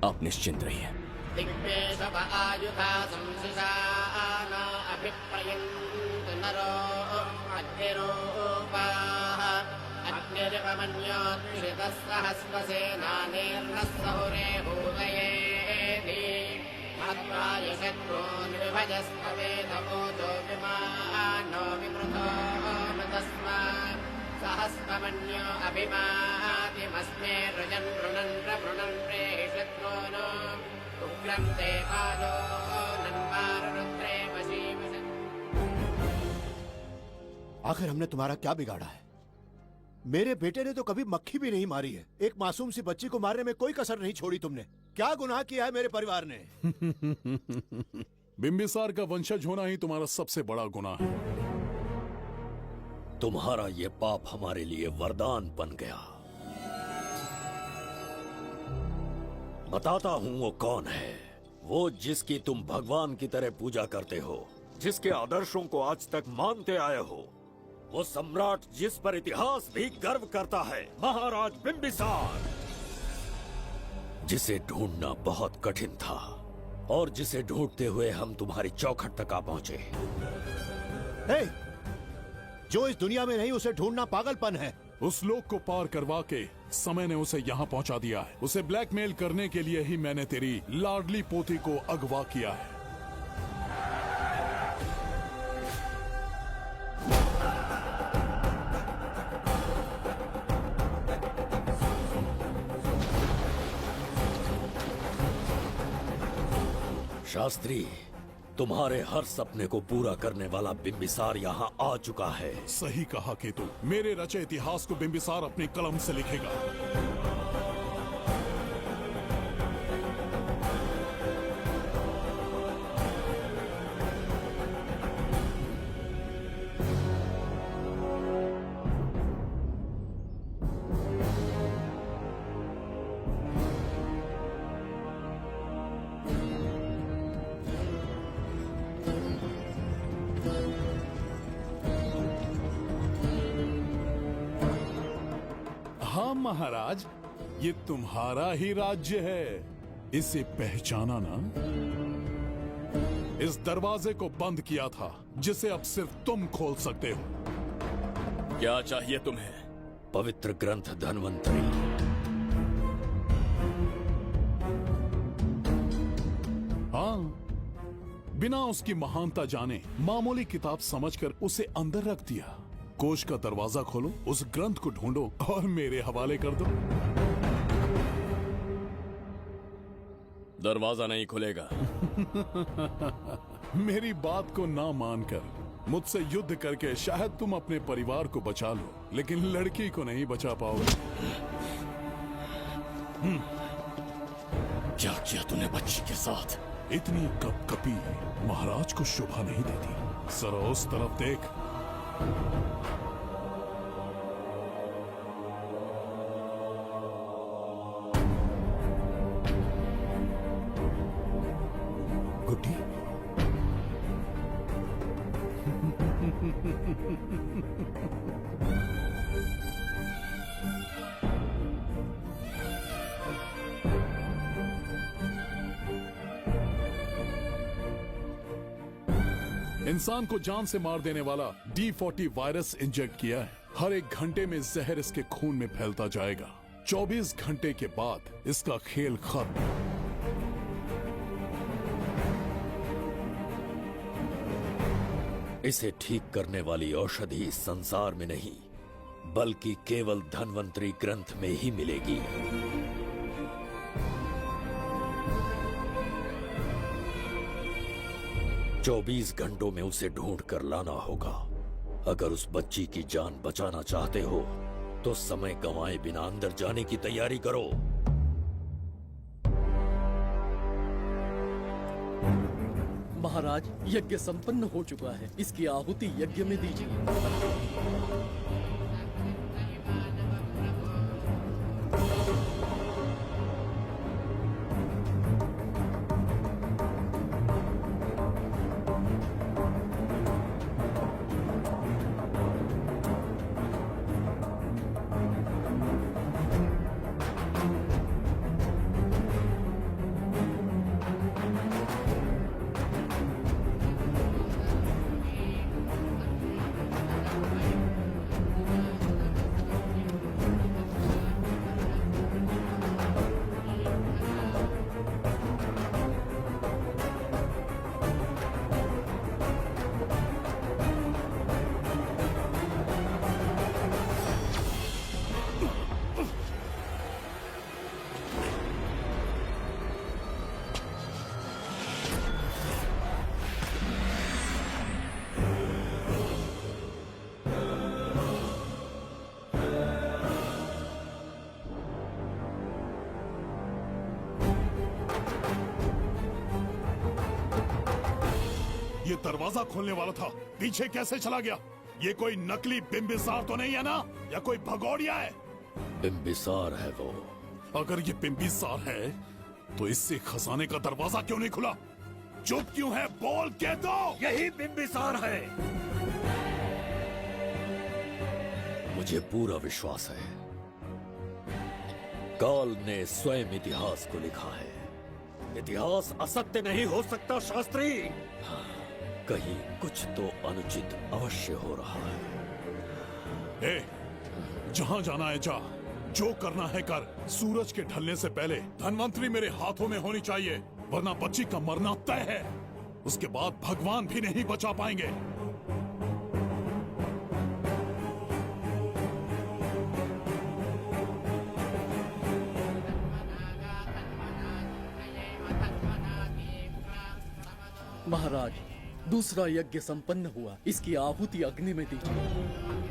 आप निश्चिंत रहिए। दिग्वेशव आयुधा संसिदान अभिप्रयन्त नरो अग्निरूपाः अग्निरिवमन्योत्क्षितः सहस्रसेनानेर्नः सहुरे भूतयेति हत्वाय शत्रून् विभजस्त्ववेदमोदो विमानो विमृतो न तस्मात् सहस्रमन्यो अभिमातिमस्मे रुजन् रुणन् प्रवृणन् प्रेषत्रोनो उग्रं ते पादो नन्वारुद्रे वशीवसन्। आखिर हमने तुम्हारा क्या बिगाड़ा है? मेरे बेटे ने तो कभी मक्खी भी नहीं मारी है। एक मासूम सी बच्ची को मारने में कोई कसर नहीं छोड़ी तुमने। क्या गुनाह किया है मेरे परिवार ने? बिंबिसार का वंशज होना ही तुम्हारा सबसे बड़ा गुनाह है। तुम्हारा ये पाप हमारे लिए वरदान बन गया। बताता हूं वो कौन है। वो जिसकी तुम भगवान की तरह पूजा करते हो, जिसके आदर्शों को आज तक मानते आए हो, वो सम्राट जिस पर इतिहास भी गर्व करता है, महाराज बिंबिसार, जिसे ढूंढना बहुत कठिन था और जिसे ढूंढते हुए हम तुम्हारी चौखट तक आ पहुंचे। जो इस दुनिया में नहीं उसे ढूंढना पागलपन है। उस लोक को पार करवा के समय ने उसे यहाँ पहुँचा दिया है। उसे ब्लैकमेल करने के लिए ही मैंने तेरी लाडली पोती को अगवा किया है। शास्त्री, तुम्हारे हर सपने को पूरा करने वाला बिंबिसार यहाँ आ चुका है। सही कहा केतु। मेरे रचे इतिहास को बिंबिसार अपनी कलम से लिखेगा। हाँ महाराज, ये तुम्हारा ही राज्य है। इसे पहचाना ना? इस दरवाजे को बंद किया था जिसे अब सिर्फ तुम खोल सकते हो। क्या चाहिए तुम्हें? पवित्र ग्रंथ धन्वंतरी। हाँ, बिना उसकी महानता जाने मामूली किताब समझकर उसे अंदर रख दिया। कोष का दरवाजा खोलो, उस ग्रंथ को ढूंढो और मेरे हवाले कर दो। दरवाजा नहीं खुलेगा। मेरी बात को ना मानकर मुझसे युद्ध करके शायद तुम अपने परिवार को बचा लो, लेकिन लड़की को नहीं बचा पाओगे। क्या किया तूने बच्ची के साथ? इतनी कपकपी महाराज को शोभा नहीं देती। जरा उस तरफ देख। गुड्डी, इंसान को जान से मार देने वाला D40 वायरस इंजेक्ट किया है। हर एक घंटे में जहर इसके खून में फैलता जाएगा। 24 घंटे के बाद इसका खेल खत्म। इसे ठीक करने वाली औषधि संसार में नहीं, बल्कि केवल धन्वंतरी ग्रंथ में ही मिलेगी। चौबीस घंटों में उसे ढूंढ कर लाना होगा। अगर उस बच्ची की जान बचाना चाहते हो तो समय गंवाए बिना अंदर जाने की तैयारी करो। महाराज, यज्ञ संपन्न हो चुका है। इसकी आहुति यज्ञ में दीजिए। दरवाजा खोलने वाला था, पीछे कैसे चला गया? ये कोई नकली बिम्बिसार तो नहीं है ना, या कोई भगोड़िया है? बिम्बिसार है वो। अगर ये बिम्बिसार है तो इससे खजाने का दरवाजा क्यों नहीं खुला? चुप क्यों है? बोल के दो। यही बिम्बिसार है। मुझे पूरा विश्वास है, काल ने स्वयं इतिहास को लिखा है। इतिहास असत्य नहीं हो सकता शास्त्री। हाँ, कहीं कुछ तो अनुचित अवश्य हो रहा है। ए, जहां जाना है जा, जो करना है कर। सूरज के ढलने से पहले धनवंतरी मेरे हाथों में होनी चाहिए, वरना बच्ची का मरना तय है। उसके बाद भगवान भी नहीं बचा पाएंगे। महाराज, दूसरा यज्ञ संपन्न हुआ, इसकी आहुति अग्नि में दीजिए।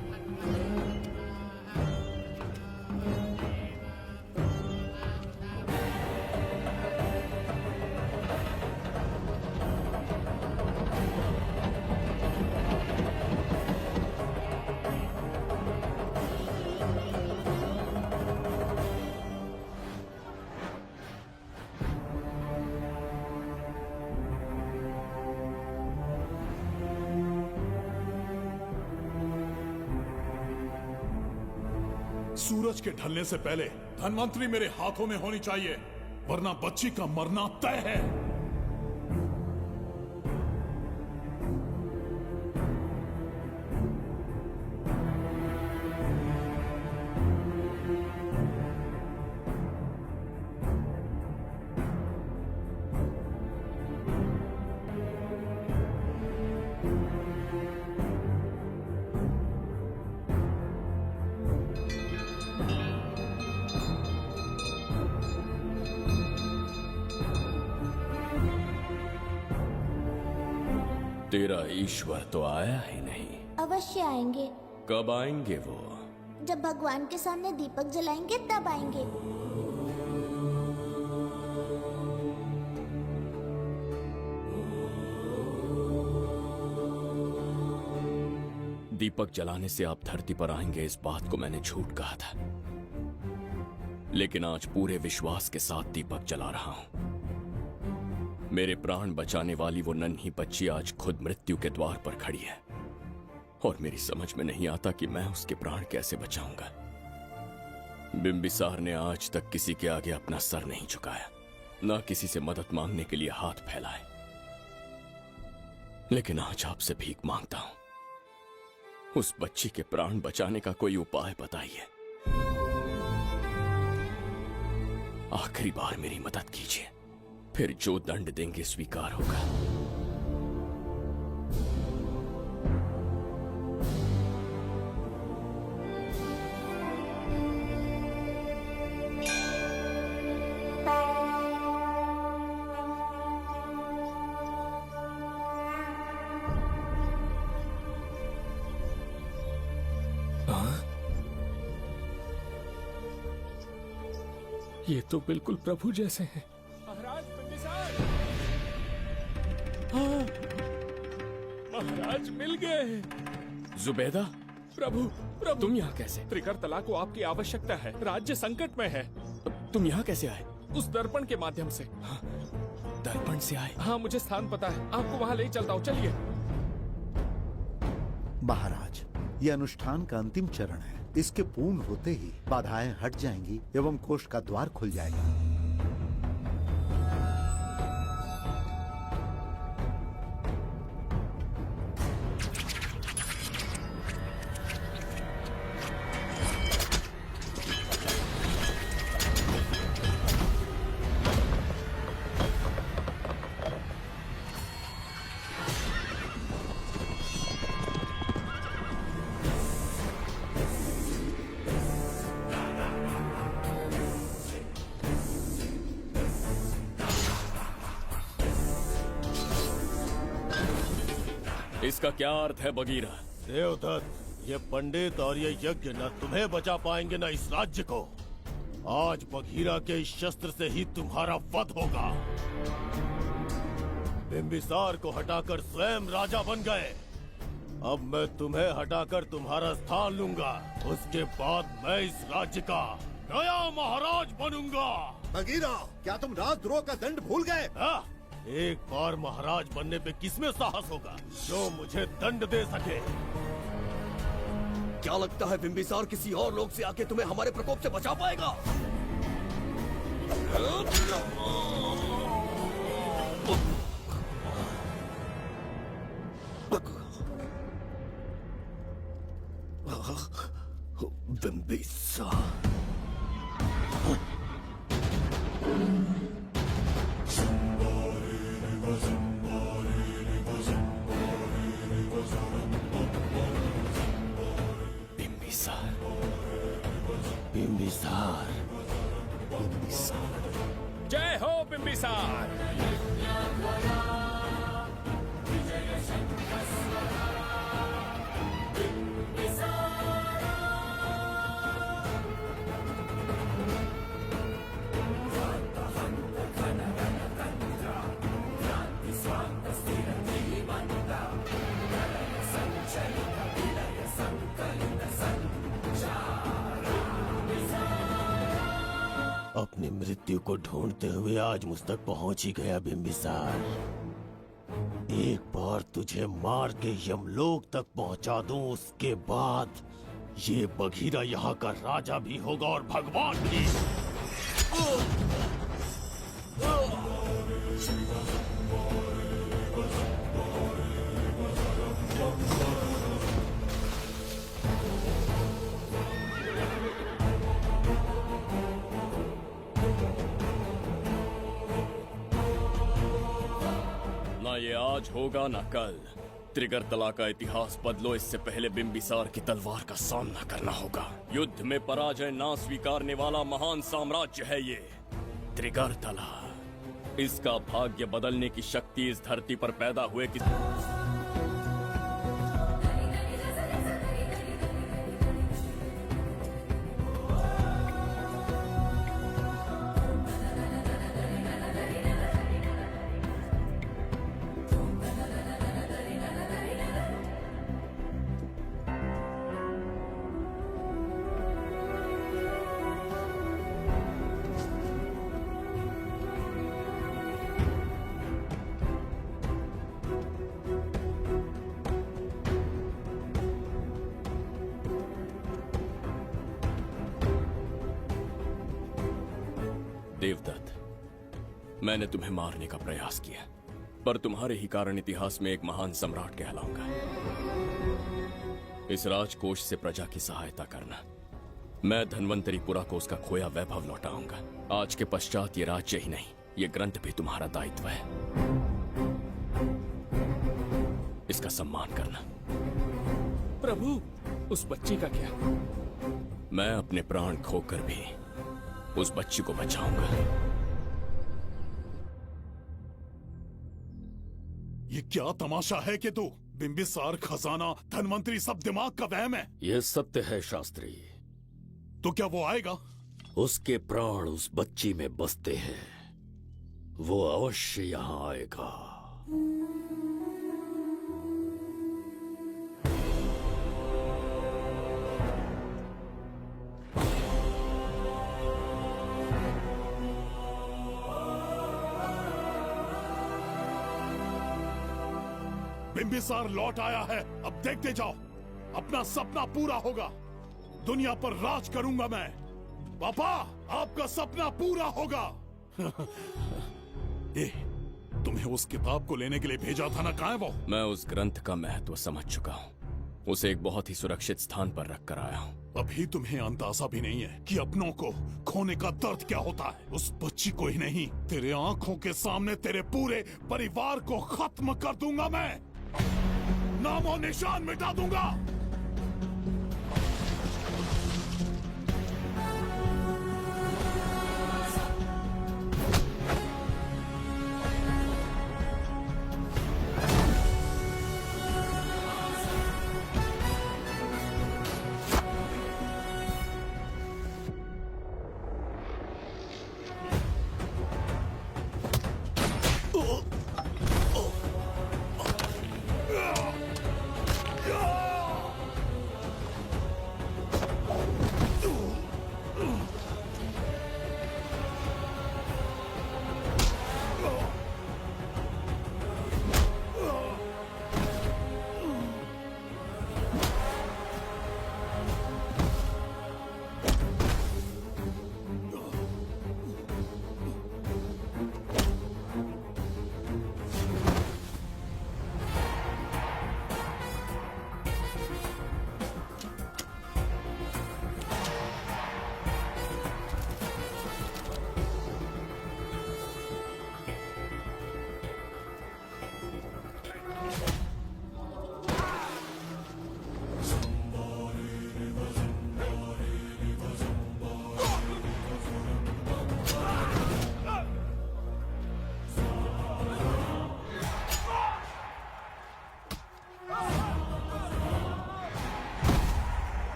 सूरज के ढलने से पहले धनवंतरी मेरे हाथों में होनी चाहिए, वरना बच्ची का मरना तय है। तेरा ईश्वर तो आया ही नहीं। अवश्य आएंगे। कब आएंगे वो? जब भगवान के सामने दीपक जलाएंगे तब आएंगे। दीपक जलाने से आप धरती पर आएंगे, इस बात को मैंने झूठ कहा था, लेकिन आज पूरे विश्वास के साथ दीपक जला रहा हूं। मेरे प्राण बचाने वाली वो नन्ही बच्ची आज खुद मृत्यु के द्वार पर खड़ी है, और मेरी समझ में नहीं आता कि मैं उसके प्राण कैसे बचाऊंगा। बिम्बिसार ने आज तक किसी के आगे अपना सर नहीं झुकाया, ना किसी से मदद मांगने के लिए हाथ फैलाए, लेकिन आज आपसे भीख मांगता हूं। उस बच्ची के प्राण बचाने का कोई उपाय बताइए। आखिरी बार मेरी मदद कीजिए, फिर जो दंड देंगे स्वीकार होगा। ये तो बिल्कुल प्रभु जैसे हैं। महाराज बिम्बिसार! हाँ, महाराज मिल गए। जुबैदा, प्रभु, प्रभु, तुम यहाँ कैसे? त्रिकर्तला को आपकी आवश्यकता है, राज्य संकट में है। तुम यहाँ कैसे आए? उस दर्पण के माध्यम से। हाँ, दर्पण से आए? हाँ, मुझे स्थान पता है, आपको वहाँ ले चलता हूँ, चलिए। महाराज, ये अनुष्ठान का अंतिम चरण है। इसके पूर्ण होते ही बाधाएं हट जाएंगी एवं कोष का द्वार खुल जाएगा। इसका क्या अर्थ है बगीरा? देवदत्त, ये पंडित और ये यज्ञ न तुम्हें बचा पाएंगे न इस राज्य को। आज बगीरा के इस शस्त्र से ही तुम्हारा वध होगा। बिम्बिसार को हटाकर स्वयं राजा बन गए। अब मैं तुम्हें हटाकर तुम्हारा स्थान लूंगा। उसके बाद मैं इस राज्य का नया महाराज बनूंगा। बगीरा, क्या तुम राजद्रोह का दंड भूल गए? एक बार महाराज बनने पे किसमें साहस होगा जो मुझे दंड दे सके? क्या लगता है बिम्बिसार किसी और लोग से आके तुम्हें हमारे प्रकोप से बचा पाएगा? बिम्बिसार बिम्बिसार जय हो बिम्बिसार। अपनी मृत्यु को ढूंढते हुए आज मुझ तक पहुंच ही गया बिम्बिसार। एक बार तुझे मार के यमलोक तक पहुंचा दूं, उसके बाद ये बघीरा यहाँ का राजा भी होगा और भगवान भी। ना ये आज होगा ना कल। त्रिगर्तला का इतिहास बदलो, इससे पहले बिम्बिसार की तलवार का सामना करना होगा। युद्ध में पराजय ना स्वीकारने वाला महान साम्राज्य है ये त्रिगर्तला। इसका भाग्य बदलने की शक्ति इस धरती पर पैदा हुए कि देवदत्त, मैंने तुम्हें मारने का प्रयास किया, पर तुम्हारे ही कारण इतिहास में एक महान सम्राट कहलाऊंगा। इस राजकोष से प्रजा की सहायता करना। मैं धन्वंतरीपुरा को उसका खोया वैभव लौटाऊंगा। आज के पश्चात ये राज्य ही नहीं, ये ग्रंथ भी तुम्हारा दायित्व है। इसका सम्मान करना। प्रभु, उस बच्ची का क्या? मैं अपने प्राण खोकर भी उस बच्ची को बचाऊंगा। ये क्या तमाशा है कि तू बिम्बिसार, खजाना, धनवंतरी सब दिमाग का वहम है? यह सत्य है शास्त्री। तो क्या वो आएगा? उसके प्राण उस बच्ची में बसते हैं, वो अवश्य यहाँ आएगा। बिम्बिसार लौट आया है, अब देखते जाओ, अपना सपना पूरा होगा। दुनिया पर राज करूंगा मैं। पापा, आपका सपना पूरा होगा। तुम्हें उस किताब को लेने के लिए भेजा था ना, कहाँ है वो? मैं उस ग्रंथ का महत्व समझ चुका हूँ। उसे एक बहुत ही सुरक्षित स्थान पर रख कर आया हूँ। अभी तुम्हें अंदाजा भी नहीं है कि अपनों को खोने का दर्द क्या होता है। उस बच्ची को ही नहीं, तेरे आंखों के सामने तेरे पूरे परिवार को खत्म कर दूंगा मैं। नामो निशान मिटा दूंगा।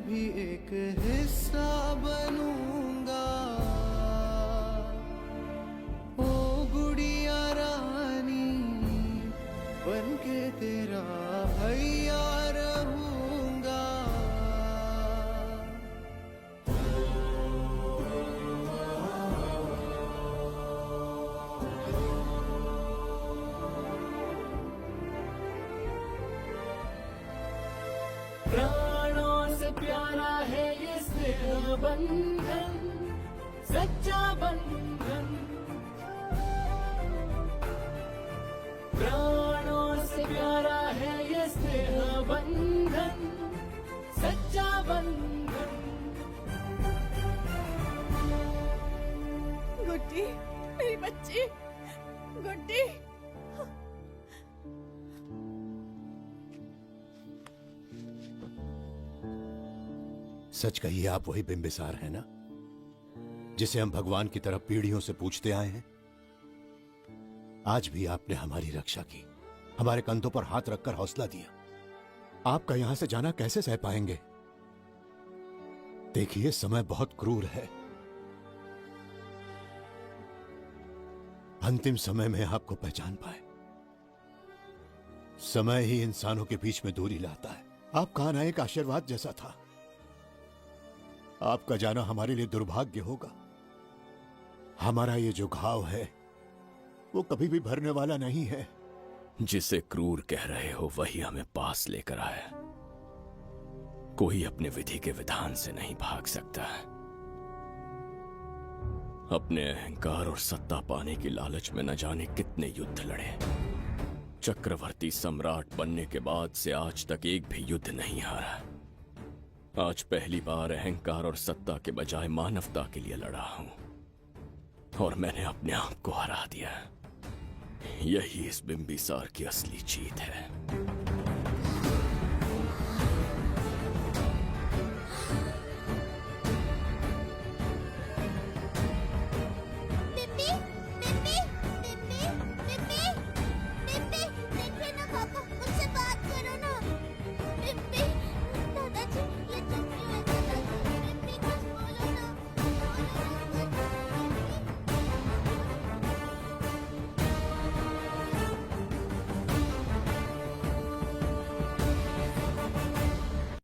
भी एक हिस्सा बनूंगा। ओ गुड़िया रानी बनके तेरा भैया रहूंगा। प्राणों से प्यारा है ये स्नेह बंधन, सच्चा बंधन। प्राणों से प्यारा है ये स्नेह बंधन, सच्चा बंधन। गुड्डी, मेरी बच्ची, गुड्डी। सच कहिए, आप वही बिंबिसार हैं ना, जिसे हम भगवान की तरफ पीढ़ियों से पूछते आए हैं? आज भी आपने हमारी रक्षा की, हमारे कंधों पर हाथ रखकर हौसला दिया। आपका यहां से जाना कैसे सह पाएंगे? देखिए, समय बहुत क्रूर है। अंतिम समय में आपको पहचान पाए। समय ही इंसानों के बीच में दूरी लाता है। आपका आना एक आशीर्वाद जैसा था। आपका जाना हमारे लिए दुर्भाग्य होगा। हमारा ये जो घाव है वो कभी भी भरने वाला नहीं है। जिसे क्रूर कह रहे हो वही हमें पास लेकर आया। कोई अपने विधि के विधान से नहीं भाग सकता। अपने अहंकार और सत्ता पाने की लालच में न जाने कितने युद्ध लड़े। चक्रवर्ती सम्राट बनने के बाद से आज तक एक भी युद्ध नहीं हारा। आज पहली बार अहंकार और सत्ता के बजाय मानवता के लिए लड़ा हूं, और मैंने अपने आप को हरा दिया। यही इस बिंबिसार की असली जीत है।